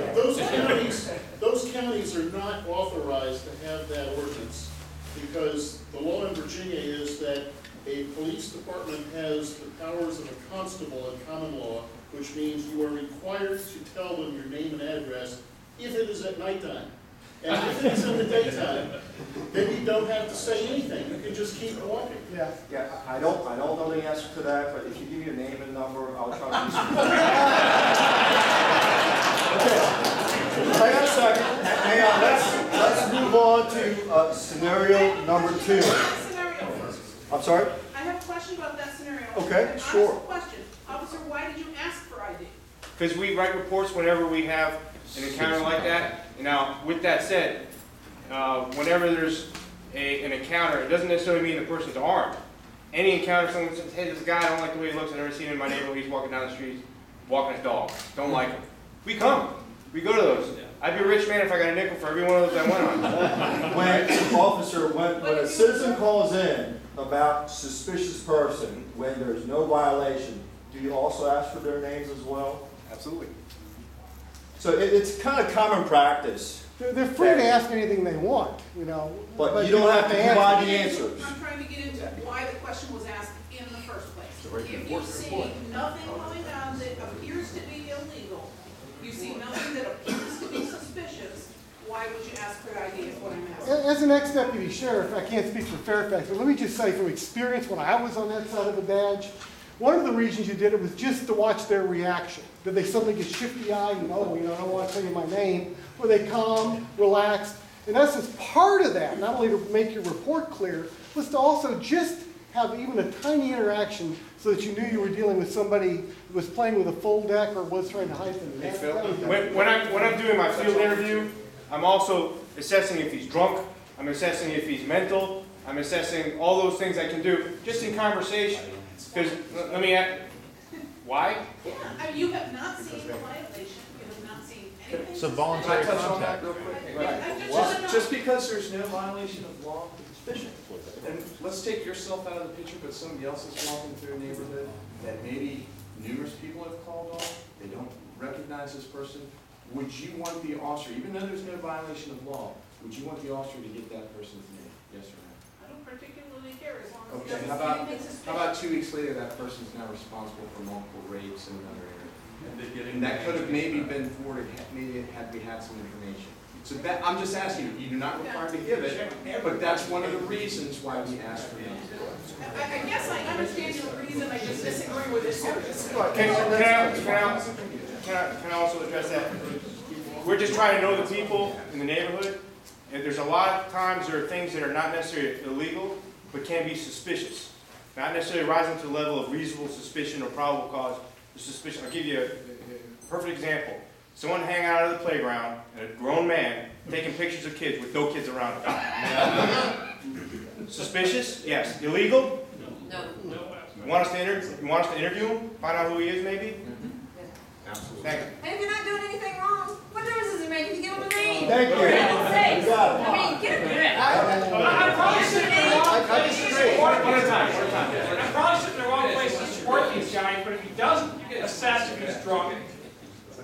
Those counties are not authorized to have that ordinance because the law in Virginia is that a police department has the powers of a constable in common law, which means you are required to tell them your name and address if it is at nighttime. And if it is in the daytime, then you don't have to say anything. You can just keep walking. Yeah. Yeah, I don't know the answer to that, but if you give me your name and number, I'll try to do something. Okay. Hang on a second. Hang on. Let's move on to scenario number 2. I'm sorry? I have a question about that scenario. Okay, An sure. honest question. Officer, why did you ask for ID? Because we write reports whenever we have an encounter like that. Now, with that said, whenever there's an encounter, it doesn't necessarily mean the person's armed. Any encounter, someone says, hey, this guy, I don't like the way he looks, I've never seen him in my neighborhood, he's walking down the street, walking his dog, don't like him. We come. We go to those. I'd be a rich man if I got a nickel for every one of those I went on. When a citizen calls in about suspicious person, when there's no violation, do you also ask for their names as well? Absolutely. So it's kind of common practice. They're free to ask anything they want, you know. But you don't have to provide the answers. I'm trying to get into why the question was asked in the first place. If you see nothing going on that appears to be illegal, you see nothing that appears to be suspicious, why would you ask for ID is what I'm asking. As an ex-deputy sheriff, I can't speak for Fairfax, but let me just say from experience when I was on that side of the badge, one of the reasons you did it was just to watch their reaction. Did they suddenly get shifty-eyed and, oh, I don't want to tell you my name? Were they calm, relaxed? In essence, part of that, not only to make your report clear, was to also just have even a tiny interaction so that you knew you were dealing with somebody who was playing with a full deck or was trying to hide them. Hey, Phil, when I'm doing my field interview, I'm also assessing if he's drunk, I'm assessing if he's mental, I'm assessing all those things I can do just in conversation. Because, let me ask, why? Yeah, I mean, you have not seen a violation, you have not seen anything. It's a voluntary Can I touch on contact. that real quick? Right. Just because there's no violation of law, suspicion. And let's take yourself out of the picture, but somebody else is walking through a neighborhood that maybe numerous people have called on, they don't recognize this person. Would you want the officer, even though there's no violation of law, would you want the officer to get that person's name? Yes or no? I don't particularly care as long as it Okay, doesn't seem anything suspicious. how about 2 weeks later, that person's now responsible for multiple rapes in another area? And that could have maybe been forwarded, maybe had we had some information. So that, I'm just asking you do not require to give it, but that's one of the reasons why we ask for names. I guess I understand your reason, I just disagree with this. Can I also address that? We're just trying to know the people in the neighborhood, and there's a lot of times there are things that are not necessarily illegal, but can be suspicious. Not necessarily rising to the level of reasonable suspicion or probable cause of suspicion. I'll give you a perfect example. Someone hanging out at the playground, and a grown man taking pictures of kids with no kids around him. Suspicious? Yes. Illegal? No. You want us to interview him? Find out who he is, maybe? Absolutely. Thank you. And if you're not doing anything wrong, what difference does it make if you give them a name? Thank you. For heaven's sakes. You got it. I mean, get a grip. I probably sit in the wrong place to support these guys. I probably sit in the wrong place to support these guys, but if he doesn't get assessed if he's drunk,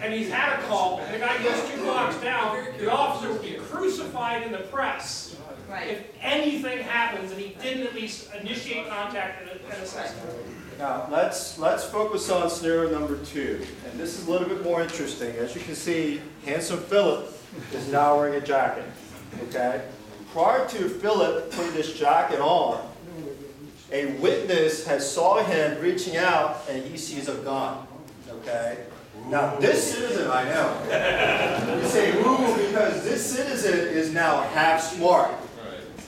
and he's had a call, and the guy goes 2 blocks down, the officer will be crucified in the press if anything happens and he didn't at least initiate contact and assess him. Now, let's focus on scenario number 2. And this is a little bit more interesting. As you can see, handsome Philip is now wearing a jacket. Okay? Prior to Philip putting this jacket on, a witness has saw him reaching out and he sees a gun. Okay? Now, this citizen, I know. You say, ooh, because this citizen is now half smart.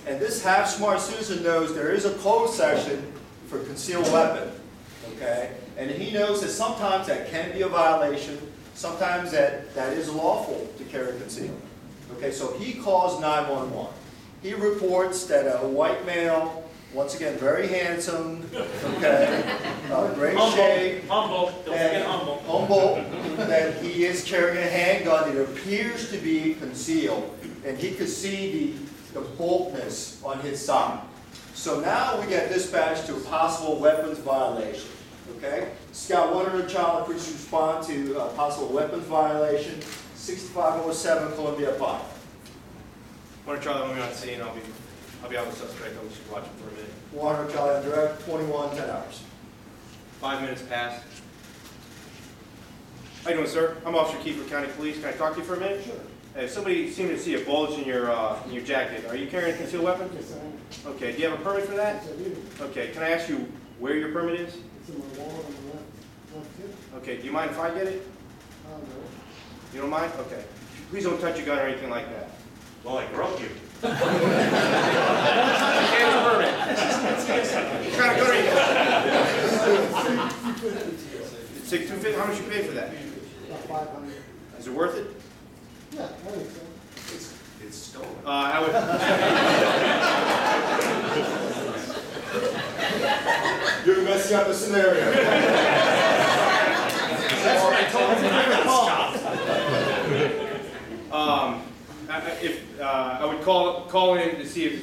And this half smart citizen knows there is a code section for concealed weapon. Okay? And he knows that sometimes that can be a violation, sometimes that is lawful to carry concealed. Okay, so he calls 911. He reports that a white male, once again very handsome, okay, great shape, Humble, don't forget humble, that he is carrying a handgun that appears to be concealed, and he could see the boldness on his side. So now we get dispatched to a possible weapons violation. Okay? Scout 100 child, please respond to a possible weapons violation, 6507 Columbia Pike. One Charlie, let me on scene. I'll be out with the suspect. I'll just watch him for a minute. 100 child on direct, 21, 10 hours. 5 minutes past. How you doing, sir? I'm Officer Kiefer, County Police. Can I talk to you for a minute? Sure. Hey, somebody seemed to see a bulge in your jacket. Are you carrying a concealed weapon? Yes, I am. Okay. Do you have a permit for that? Yes, I do. Okay. Can I ask you where your permit is? It's in my wallet on the left hip. Okay. Do you mind if I get it? No. You don't mind? Okay. Please don't touch your gun or anything like that. Well, I broke you. Don't touch your permit. What kind of gun are you? It's $250. How much you pay for that? About 500. Is it worth it? Yeah, I think so. It's stolen. I would. You're messing up the scenario. That's what I told him. I would call in to see if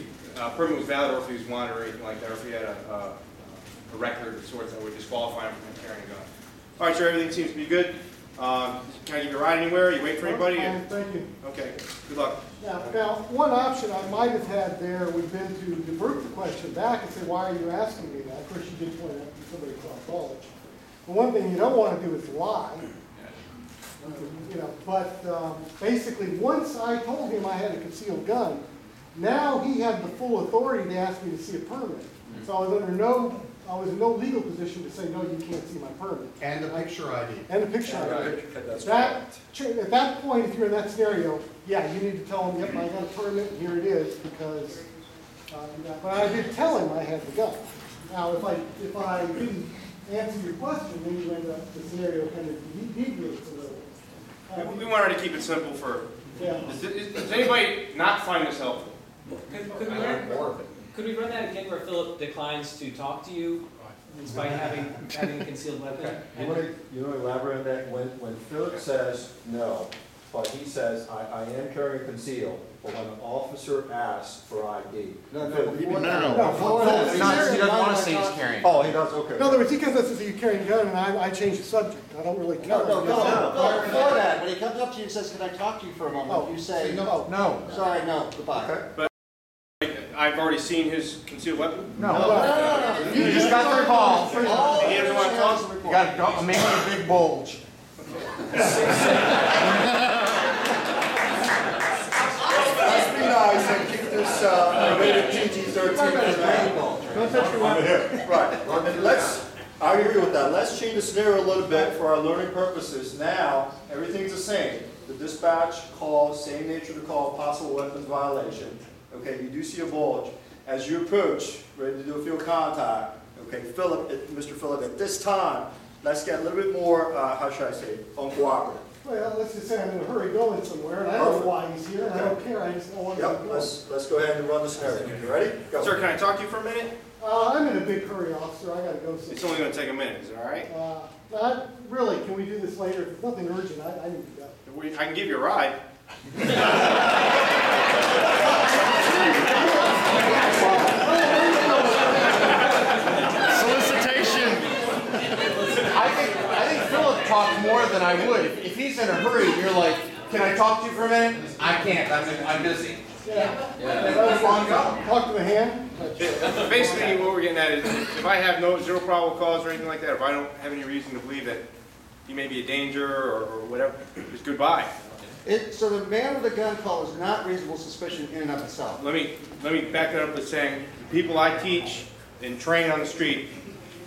permit was valid or if he was wanted or anything like that, or if he had a record of sorts that would disqualify him from carrying a gun. All right, sir, everything seems to be good. Can I give you a ride anywhere? Are you waiting for anybody? Thank you. Okay, good luck. Now, one option I might have had there would have been to divert the question back and say, why are you asking me that? Of course, you did point out that somebody saw college. But one thing you don't want to do is lie. But basically, once I told him I had a concealed gun, now he had the full authority to ask me to see a permit. So I was in no legal position to say, no, you can't see my permit. And a picture ID. And a picture ID. That's At that point, if you're in that scenario, yeah, you need to tell him, yep, I got a permit, and here it is, because, but I did tell him I had the gun. Now, if I didn't answer your question, then you end up, the scenario kind of deviates a little. We wanted to keep it simple for, does anybody not find this helpful? Could we run that again where Philip declines to talk to you despite having a concealed weapon? You want to elaborate on that? When Philip says no, but he says, I am carrying concealed, but when an officer asks for ID. No. He doesn't want to say he's carrying. Oh, he does, okay. In other words, he comes up and says, are you carrying a gun? And I change the subject. I don't really care. No. Before that, when he comes up to you and says, can I talk to you for a moment? You say, no. Sorry, no, goodbye. But I've already seen his concealed weapon? No. You just got the call. He doesn't want to talk? You got maybe a big bulge. Let's be nice and keep this rated PG-13 tonight. Don't touch your weapon. Right. And I agree with that. Let's change the scenario a little bit for our learning purposes. Now, everything's the same. The dispatch call, same nature of the call, possible weapons violation. Okay, you do see a bulge. As you approach, ready to do a field contact, okay, Mr. Phillip, at this time, let's get a little bit more, how should I say, uncooperative. Well, let's just say I'm in a hurry going somewhere, and I don't know why he's here, and I don't care, I just don't want to Yep, go. let's go ahead and run the scenario. You ready? Go. Sir, can I talk to you for a minute? I'm in a big hurry, officer, I gotta go It's somewhere. only gonna take a minute, is it all right? Not really, can we do this later? If there's nothing urgent, I need to go. I can give you a ride. Solicitation. I think Philip talked more than I would. If he's in a hurry, you're like, can I talk to you for a minute? I can't, I'm busy. Talk to the hand. Basically, what we're getting at is, if I have zero probable cause or anything like that, if I don't have any reason to believe that he may be a danger or whatever, just goodbye. So the man with the gun call is not reasonable suspicion in and of itself. Let me back that up with saying, the people I teach and train on the street,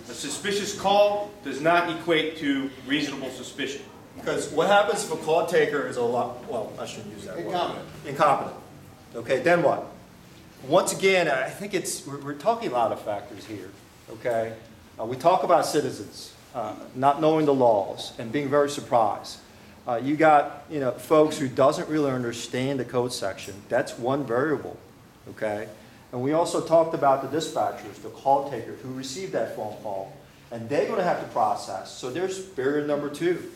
a suspicious call does not equate to reasonable suspicion. Because what happens if a call taker is well, I shouldn't use that word. Incompetent. Incompetent. Okay, then what? Once again, I think we're talking a lot of factors here, okay? We talk about citizens not knowing the laws and being very surprised. You got, folks who doesn't really understand the code section. That's one variable, okay? And we also talked about the dispatchers, the call takers who received that phone call, and they're going to have to process. So there's barrier number 2,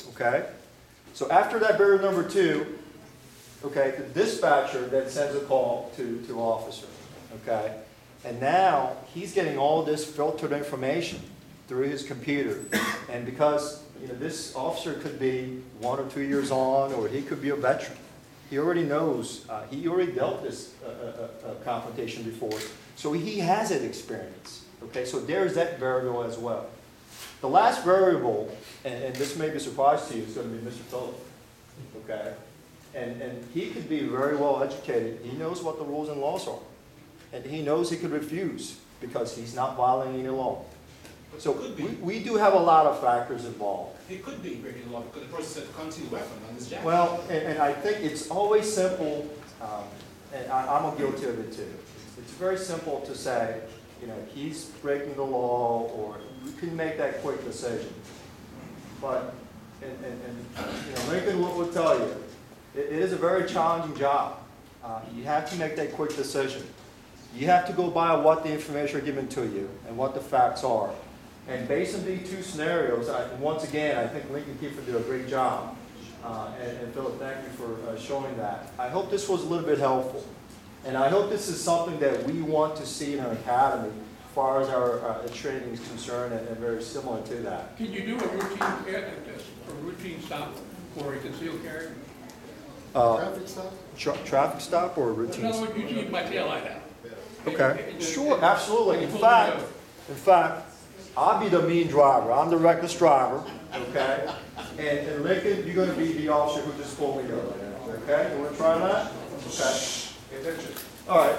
okay? So after that barrier number 2, okay, the dispatcher then sends a call to officer, okay? And now he's getting all this filtered information through his computer. And because this officer could be 1 or 2 years on, or he could be a veteran. He already knows, he already dealt this confrontation before, so he has that experience. Okay, so there's that variable as well. The last variable, and this may be a surprise to you, is going to be Mr. Phillip. Okay, and he could be very well educated. He knows what the rules and laws are, and he knows he could refuse because he's not violating any law. So we do have a lot of factors involved. It could be breaking the law because the person said concealed weapon on his jacket. Well, and I think it's always simple, and I'm guilty of it too. It's very simple to say, he's breaking the law, or you can make that quick decision. But, Lincoln will tell you, it is a very challenging job. You have to make that quick decision. You have to go by what the information are given to you and what the facts are. And based on these 2 scenarios, once again, I think Lincoln Kiefer did a great job. And Philip, thank you for showing that. I hope this was a little bit helpful. And I hope this is something that we want to see in our academy as far as our training is concerned, and very similar to that. Can you do a routine stop for a concealed carry? Traffic stop? Traffic stop or a routine? In other words, you keep my tail light out. Okay, sure, absolutely. In fact, I'll be the mean driver. I'm the reckless driver, okay? And Lincoln, you're going to be the officer who just pulled me over, okay? You want to try that? Okay. All right.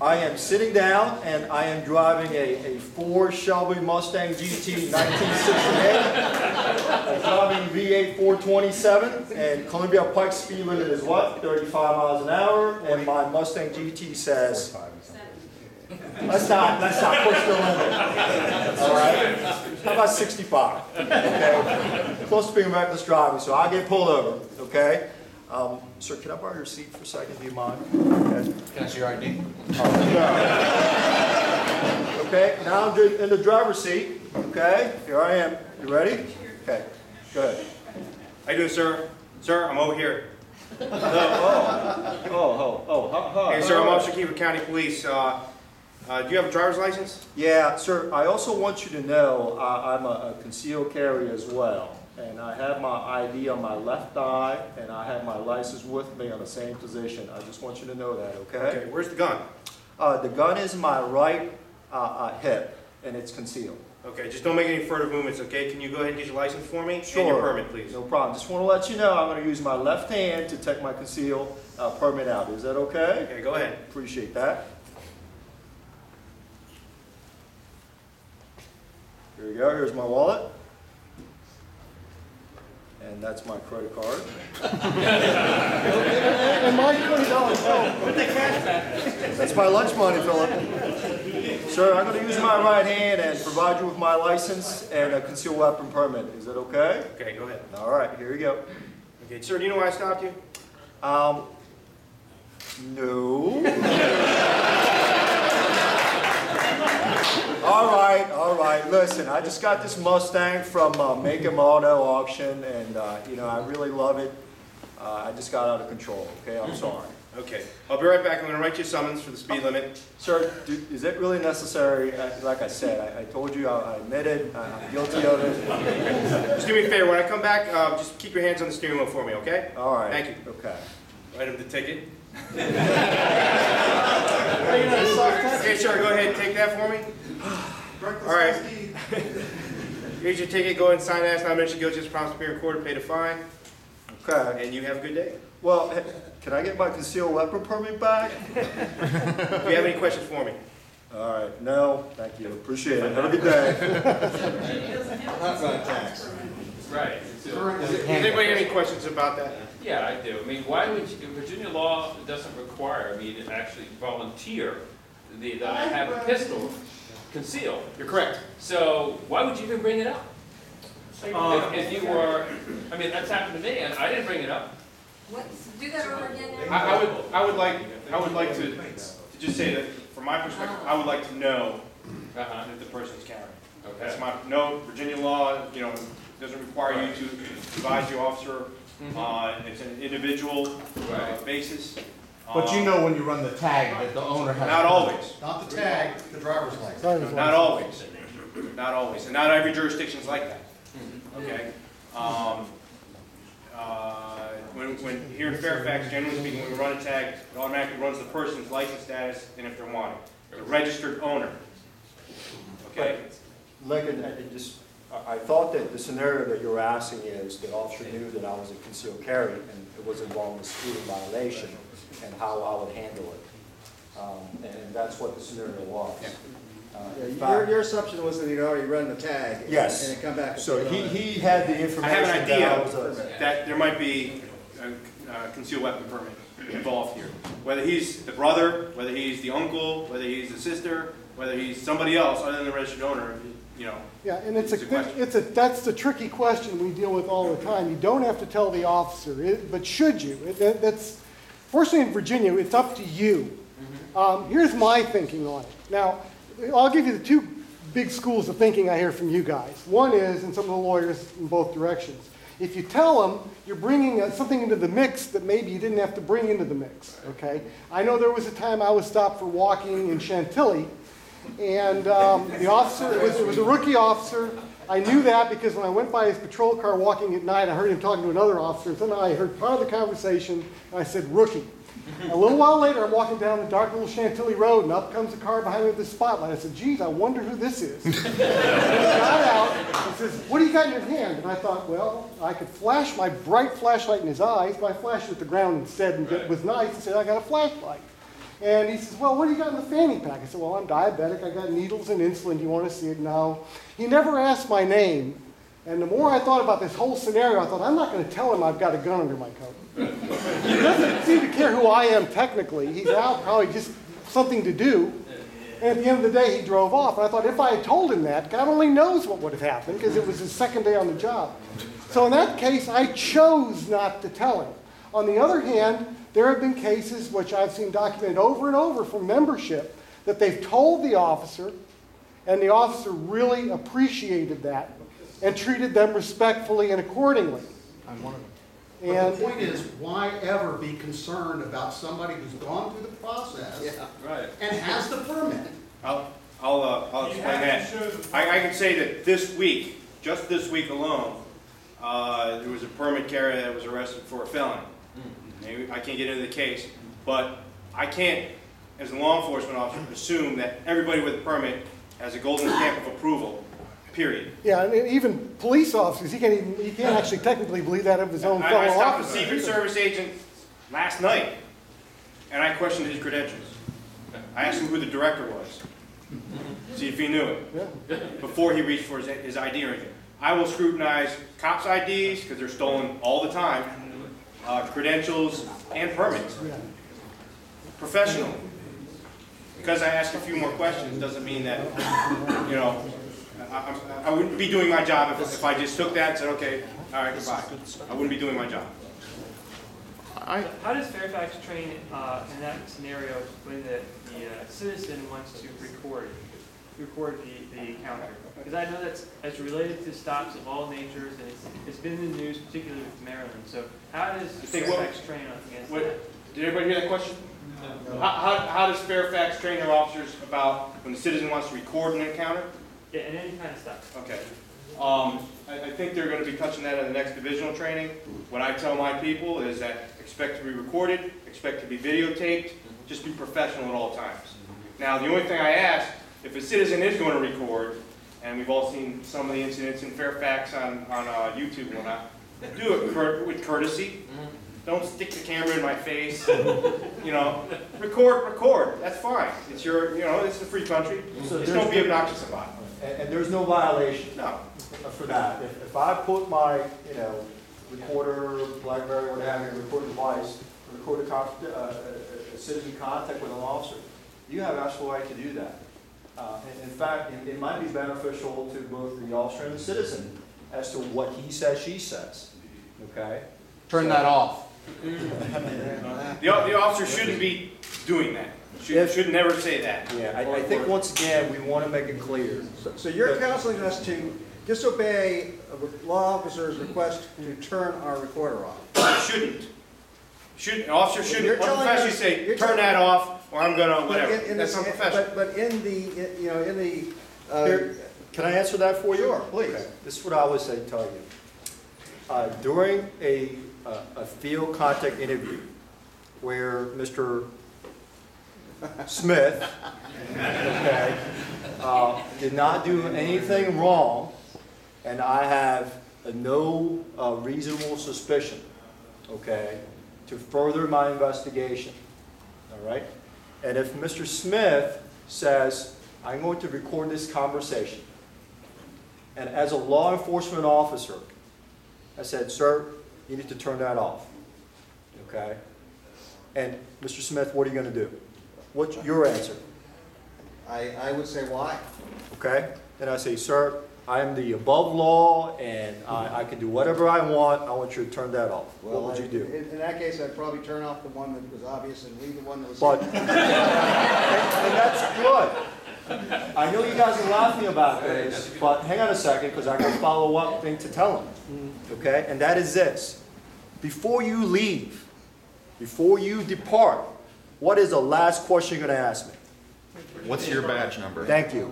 I am sitting down, and I am driving a Ford Shelby Mustang GT 1968. I'm driving V8 427, and Columbia Pike speed limit is what? 35 miles an hour, and my Mustang GT says... Let's not push the limit. All right? How about 65? Okay? Close to being reckless driving, so I get pulled over. Okay? Sir, can I borrow your seat for a second? Do you mind? Okay. Can I see your ID? Okay, now I'm in the driver's seat. Okay, here I am. You ready? Okay, go ahead. How you doing, sir? Sir, I'm over here. Hi. Hey, sir, I'm Officer Kiefer County Police. Do you have a driver's license? Yeah, sir, I also want you to know I'm a concealed carry as well. And I have my ID on my left thigh, and I have my license with me on the same position. I just want you to know that, okay? Okay, where's the gun? The gun is my right hip, and it's concealed. Okay, just don't make any further movements, okay? Can you go ahead and get your license for me? Sure. And your permit, please. No problem. Just want to let you know I'm going to use my left hand to take my concealed permit out. Is that okay? Okay, go ahead. Appreciate that. Here you go, here's my wallet. And that's my credit card. And my $20 bill. Put the cash back. That's my lunch money, Philip. Sir, I'm going to use my right hand and provide you with my license and a concealed weapon permit. Is that okay? Okay, go ahead. All right, here you go. Okay, sir, do you know why I stopped you? No. All right. Listen, I just got this Mustang from Macon Auto Auction, and you know, I really love it. I just got out of control. Okay, I'm sorry. Okay, I'll be right back. I'm going to write you a summons for the speed limit. Sir, is it really necessary? Like I said, I told you, I admitted, I'm guilty of it. Just do me a favor. When I come back, just keep your hands on the steering wheel for me, okay? All right. Thank you. Okay. Write him the ticket. Are you not a soft touch? Okay, sir, go ahead and take that for me. All right. Here's your ticket. Go ahead and sign that. It's not mentioned guilty. Just promise to be recorded, pay the fine. Okay. And you have a good day. Well, can I get my concealed weapon permit back? Do you have any questions for me? All right. No, thank you. Appreciate it. Have a good day. Right. Does anybody have any questions about that? Yeah, I do. I mean, why would you, Virginia law doesn't require me to actually volunteer that I have a pistol concealed. You're correct. So why would you even bring it up? If you were, I mean, that's happened to me, and I didn't bring it up. Do that over again now? I would like to just say that from my perspective, I would like to know that the person's carrying. Okay. That's my, no, Virginia law, you know, doesn't require you to advise the officer. It's an individual basis. But you know when you run the tag that the owner has. Not always. Not the tag, the driver's license. Not always. Not always. And not every jurisdiction is like that. Okay? When here in Fairfax, generally speaking, when we run a tag, it automatically runs the person's license status and if they're wanted. The registered owner. Okay? Lincoln, I thought that the scenario that you're asking is the officer knew that I was a concealed carry and it was involved in a speeding violation and how I would handle it. And that's what the scenario was. Your assumption was that he'd already run the tag. Yes. And it come back. So he had the I information. have an that I idea was that there might be a concealed weapon permit involved here. Whether he's the brother, whether he's the uncle, whether he's the sister, whether he's somebody else other than the registered owner, you know. Yeah, and it's a question. that's the tricky question we deal with all the time. You don't have to tell the officer, but should you? Fortunately in Virginia, it's up to you. Here's my thinking on it. Now, I'll give you the two big schools of thinking I hear from you guys. One is, and some of the lawyers in both directions, if you tell them you're bringing something into the mix that maybe you didn't have to bring into the mix, okay? I know there was a time I was stopped for walking in Chantilly, and the officer, it was a rookie officer. I knew that because when I went by his patrol car walking at night, I heard him talking to another officer, and then I heard part of the conversation, and I said, rookie. A little while later, I'm walking down the dark little Chantilly road, and up comes a car behind me with a spotlight. I said, geez, I wonder who this is. And he got out and says, what do you got in your hand? And I thought, well, I could flash my bright flashlight in his eyes, but I flashed it at the ground instead and it was nice and said, I got a flashlight. And he says, well, what do you got in the fanny pack? I said, well, I'm diabetic. I got needles and insulin. Do you want to see it? No. He never asked my name. And the more I thought about this whole scenario, I thought, I'm not going to tell him I've got a gun under my coat. He doesn't seem to care who I am technically. He's out probably just something to do. And at the end of the day, he drove off. And I thought, if I had told him that, God only knows what would have happened because it was his second day on the job. So in that case, I chose not to tell him. On the other hand, there have been cases which I've seen documented over and over from membership that they've told the officer, and the officer really appreciated that and treated them respectfully and accordingly. I'm one of them. And But the point is, why ever be concerned about somebody who's gone through the process and has the permit? I'll explain that. I can say that this week, just this week alone, there was a permit carrier that was arrested for a felony. Maybe I can't get into the case, but I can't, as a law enforcement officer, assume that everybody with a permit has a golden stamp of approval, period. Yeah, and even police officers, he can't actually technically believe that of his own fellow I stopped a officer. Secret Service agent last night, and I questioned his credentials. I asked him who the director was. see if he knew it before he reached for his ID or anything. I will scrutinize cops' IDs, because they're stolen all the time, credentials, and permits. Professional. Because I ask a few more questions doesn't mean that, you know, I wouldn't be doing my job if I just took that and said, okay, all right, goodbye. I wouldn't be doing my job. How does Fairfax train in that scenario when the citizen wants to record the encounter? Because I know that's related to stops of all natures, and it's been in the news, particularly with Maryland. So how does Fairfax train against that? Did everybody hear that question? No. How does Fairfax train their officers about when the citizen wants to record an encounter? Yeah, and any kind of stuff. Okay. I think they're going to be touching that in the next divisional training. What I tell my people is that expect to be recorded, expect to be videotaped, just be professional at all times. Now, the only thing I ask, if a citizen is going to record, and we've all seen some of the incidents in Fairfax on YouTube and whatnot, do it with courtesy. Don't stick the camera in my face. You know, record. That's fine. It's your, you know, it's a free country. So just don't be obnoxious about it. And there's no violation. No. For that. If I put my, you know, recorder, BlackBerry, what have you, recorder device, record a citizen contact with an officer, you have actual right to do that. In fact, it might be beneficial to both the officer and the citizen as to what he says, she says. Okay? Turn that off. The officer shouldn't be doing that. Should never say that. Yeah, I think once again, we want to make it clear. So you're counseling us to disobey a law officer's request to turn our recorder off? An officer shouldn't professionally say, turn that off, or I'm gonna, whatever. That's unprofessional. But in the, you know, in the... Here, can I answer that for you? Sure, please. Okay. This is what I always say, tell you. During a field contact interview where Mr. Smith, okay, did not do anything wrong, and I have no reasonable suspicion, okay, to further my investigation, all right? And if Mr. Smith says, I'm going to record this conversation, and as a law enforcement officer, I said, sir, you need to turn that off, okay? And Mr. Smith, what are you going to do? What's your answer? I would say why. Okay? And I say, sir, I'm the above law, and I can do whatever I want. I want you to turn that off. Well, what would you do? In that case, I'd probably turn off the one that was obvious and leave the one that was... But, and that's good. I know you guys are laughing about this, but hang on a second, because I got a follow-up thing to tell them. Okay? And that is this. Before you leave, before you depart, what is the last question you're going to ask me? What's your badge number? Thank you.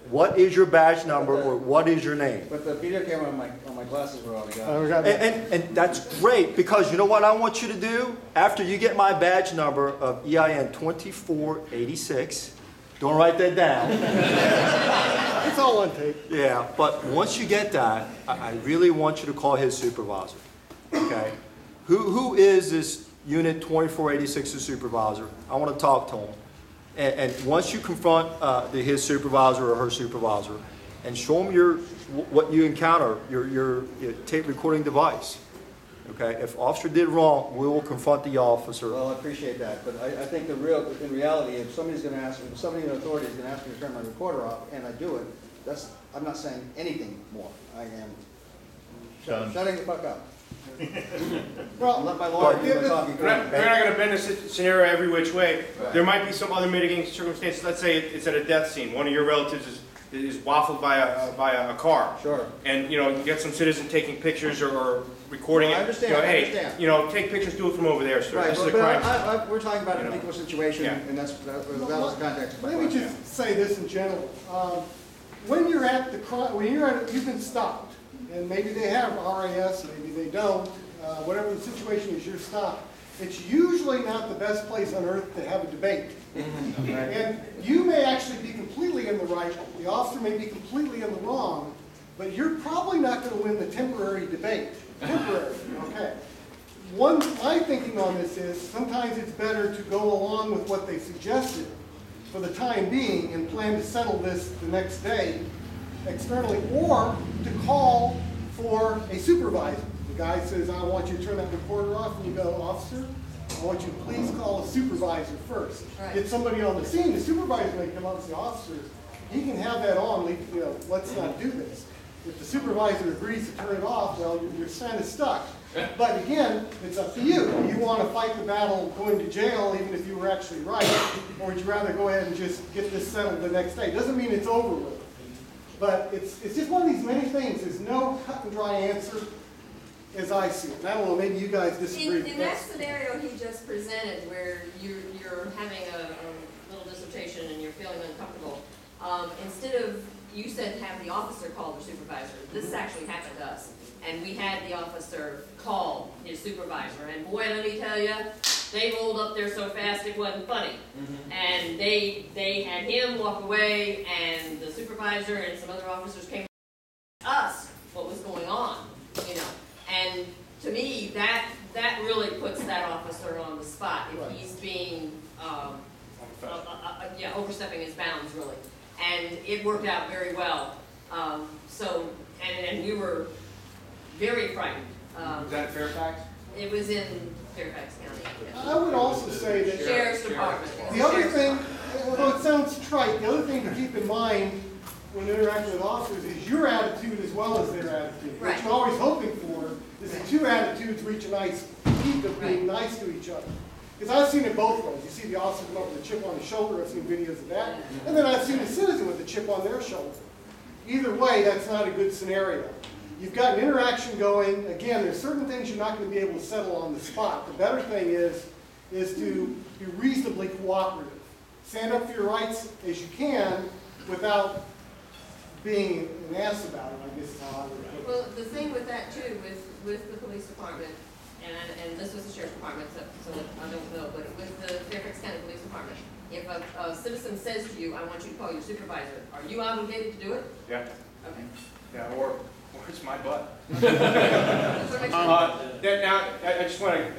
What is your badge number, or what is your name? But the video camera on my glasses were already gone. And that's great, because you know what I want you to do? After you get my badge number of EIN 2486, don't write that down. It's all on tape. Yeah, but once you get that, I really want you to call his supervisor, okay? Who is this Unit 2486's supervisor? I want to talk to him. And once you confront his supervisor or her supervisor and show them what you encounter, your tape recording device, okay? If officer did wrong, we will confront the officer. Well, I appreciate that, but I think in reality, if somebody's going to ask me, if somebody in authority is going to ask me to turn my recorder off and I do it, I'm not saying anything more. I am shutting the fuck up. Well, let my lawyer do the talking. We're not going to bend this scenario every which way. Right. There might be some other mitigating circumstances. Let's say it's at a death scene. One of your relatives is waffled by a car. Sure. And you get some citizen taking pictures or recording I it. understand. Hey, I understand. take pictures. Do it from over there, sir. Right, This is a but crime. we're talking about a particular situation, Yeah. and that was the context. Let me just say this in general. When you're at the crime, you've been stopped, and maybe they have RAS, maybe they don't. Whatever the situation is, you're stopped. It's usually not the best place on earth to have a debate. And you may actually be completely in the right, the officer may be completely in the wrong, but you're probably not going to win the temporary debate. Temporary, okay. My thinking on this is sometimes it's better to go along with what they suggested for the time being and plan to settle this the next day externally, or to call for a supervisor. The guy says, I want you to turn that recorder off, and you go, officer, I want you to please call a supervisor first. Right. Get somebody on the scene. The supervisor may come up and say, officer, you can have that on, let's not do this. If the supervisor agrees to turn it off, well, you're kind of stuck. But again, it's up to you. Do you want to fight the battle going to jail even if you were actually right, or would you rather go ahead and just get this settled the next day? Doesn't mean it's over with. But it's just one of these many things. There's no cut and dry answer as I see it. And I don't know, maybe you guys disagree. In that scenario he just presented, where you're having a little dissertation and you're feeling uncomfortable, instead of, you said have the officer call the supervisor. This actually happened to us. And we had the officer call his supervisor. And boy, let me tell you, they rolled up there so fast it wasn't funny. And they had him walk away, and the supervisor and some other officers came to us what was going on, you know. And to me, that really puts that officer on the spot if he's being, overstepping his bounds, really. And it worked out very well. And we were very frightened. Was that in Fairfax? It was in Fairfax County. Yes. I would also say that Sheriff's Department. the other thing, although it sounds trite, the other thing to keep in mind when interacting with officers is your attitude as well as their attitude. Right. What you're always hoping for is the two attitudes reach a nice peak of being nice to each other. Because I've seen it both ways. You see the officer come up with a chip on his shoulder, I've seen videos of that, and then I've seen a citizen with a chip on their shoulder. Either way, that's not a good scenario. You've got an interaction going. Again, there's certain things you're not going to be able to settle on the spot. The better thing is to be reasonably cooperative. Stand up for your rights as you can without being an ass about it, I guess is how I would put it. Well, the thing with that too, with the police department, and this was the sheriff's department, so I don't know, but with the Fairfax County Police Department, if a citizen says to you, I want you to call your supervisor, are you obligated to do it? Yeah. Okay. Yeah, or it's my butt. That's what makes sense. Now, I just want to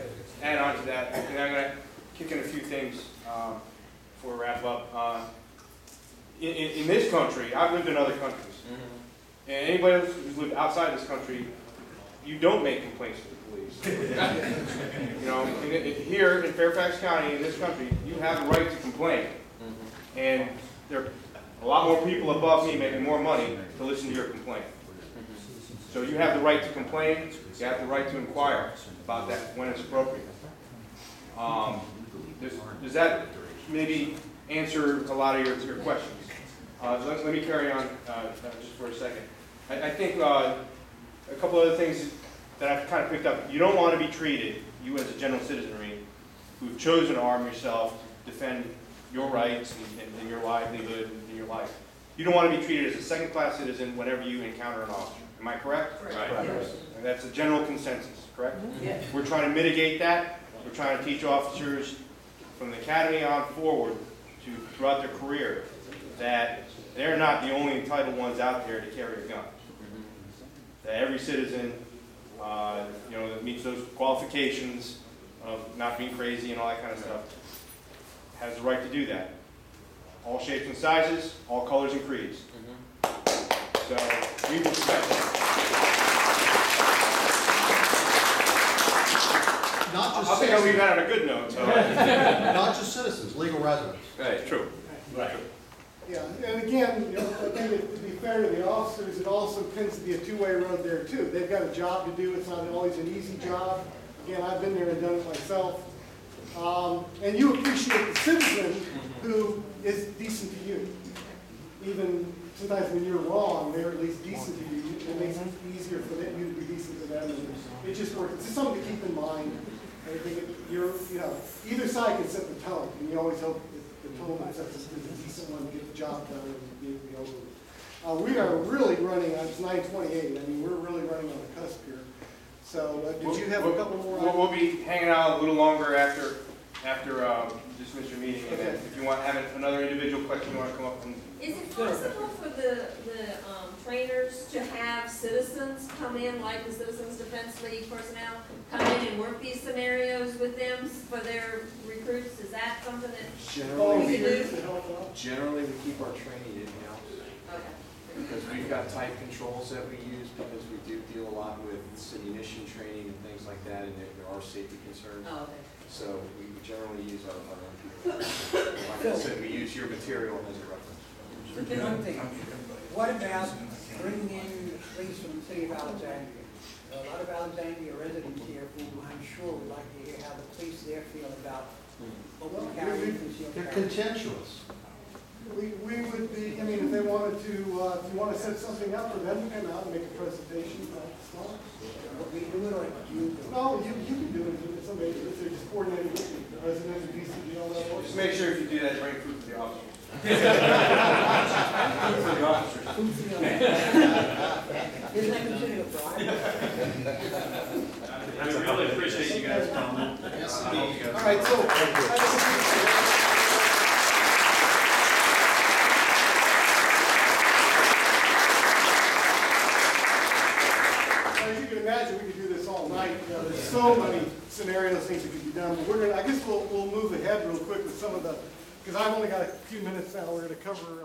add on to that, and I'm going to kick in a few things before we wrap up. In this country, I've lived in other countries, and anybody else who's lived outside this country, you don't make complaints to the police. You know, here in Fairfax County, in this country, you have the right to complain, and there are a lot more people above me making more money to listen to your complaint. So you have the right to complain, you have the right to inquire about that when it's appropriate. Does that maybe answer a lot of your questions? Let me carry on just for a second. I think a couple other things that I've kind of picked up. You don't want to be treated, you as a general citizenry, who've chosen to arm yourself to defend your rights and your livelihood and your life. You don't want to be treated as a second-class citizen whenever you encounter an officer. Am I correct? Right. Yes. And that's a general consensus, correct? Yes. We're trying to mitigate that. We're trying to teach officers from the academy on forward throughout their career that they're not the only entitled ones out there to carry a gun. That every citizen, that meets those qualifications of not being crazy and all that kind of stuff, has the right to do that. All shapes and sizes, all colors and creeds. So we respect that. I think I'll leave that on a good note. So. Not just citizens, legal residents. Right, true. Right. Yeah, and again, I think to be fair to the officers, it also tends to be a two-way road there too. They've got a job to do. It's not always an easy job. Again, I've been there and done it myself. And you appreciate the citizen who is decent to you. Even sometimes when you're wrong, they're at least decent to you. It makes it easier for you to be decent to them. And it just works. It's just something to keep in mind. I think either side can set the tone, and you always hope that the tone that sets is a decent one to get the job done and be over with. We are really running, it's 9:28, I mean, we're really running on the cusp here. So, did you have a couple more? We'll be hanging out a little longer after dismiss your meeting, and then if you want to have another individual question, you want to come up and... Is it possible for the trainers to have citizens come in, like the Citizens Defense League personnel, come in and work these scenarios with them for their recruits? Is that something that we can do? Generally, we keep our training in-house. Okay. Because we've got tight controls that we use, because we do deal a lot with ammunition training and things like that, and there are safety concerns. Oh, okay. So we generally use our own people. Like I said, we use your material as a reference. One thing, what about bringing in the police from the city of Alexandria? A lot of Alexandria residents here who I'm sure would like to hear how the police there feel about open carry and concealed They're carry. contentious. We would be, I mean, if they wanted to, if you want to set something up for them to come out and make a presentation, that's fine. What we do it or you do it? No, you can do it if somebody, if they're just coordinating with the residents of DCD, all that. Just make sure if you do that, bring food for the officers. Food for the officers. Isn't that considered a bribe? I really appreciate you guys coming. Yes, indeed. All right, so. As you can imagine, we could do this all night. You know, there's so many scenarios, things that could be done. But we're gonna, I guess we'll move ahead real quick with some of the, because I've only got a few minutes now. We're gonna cover.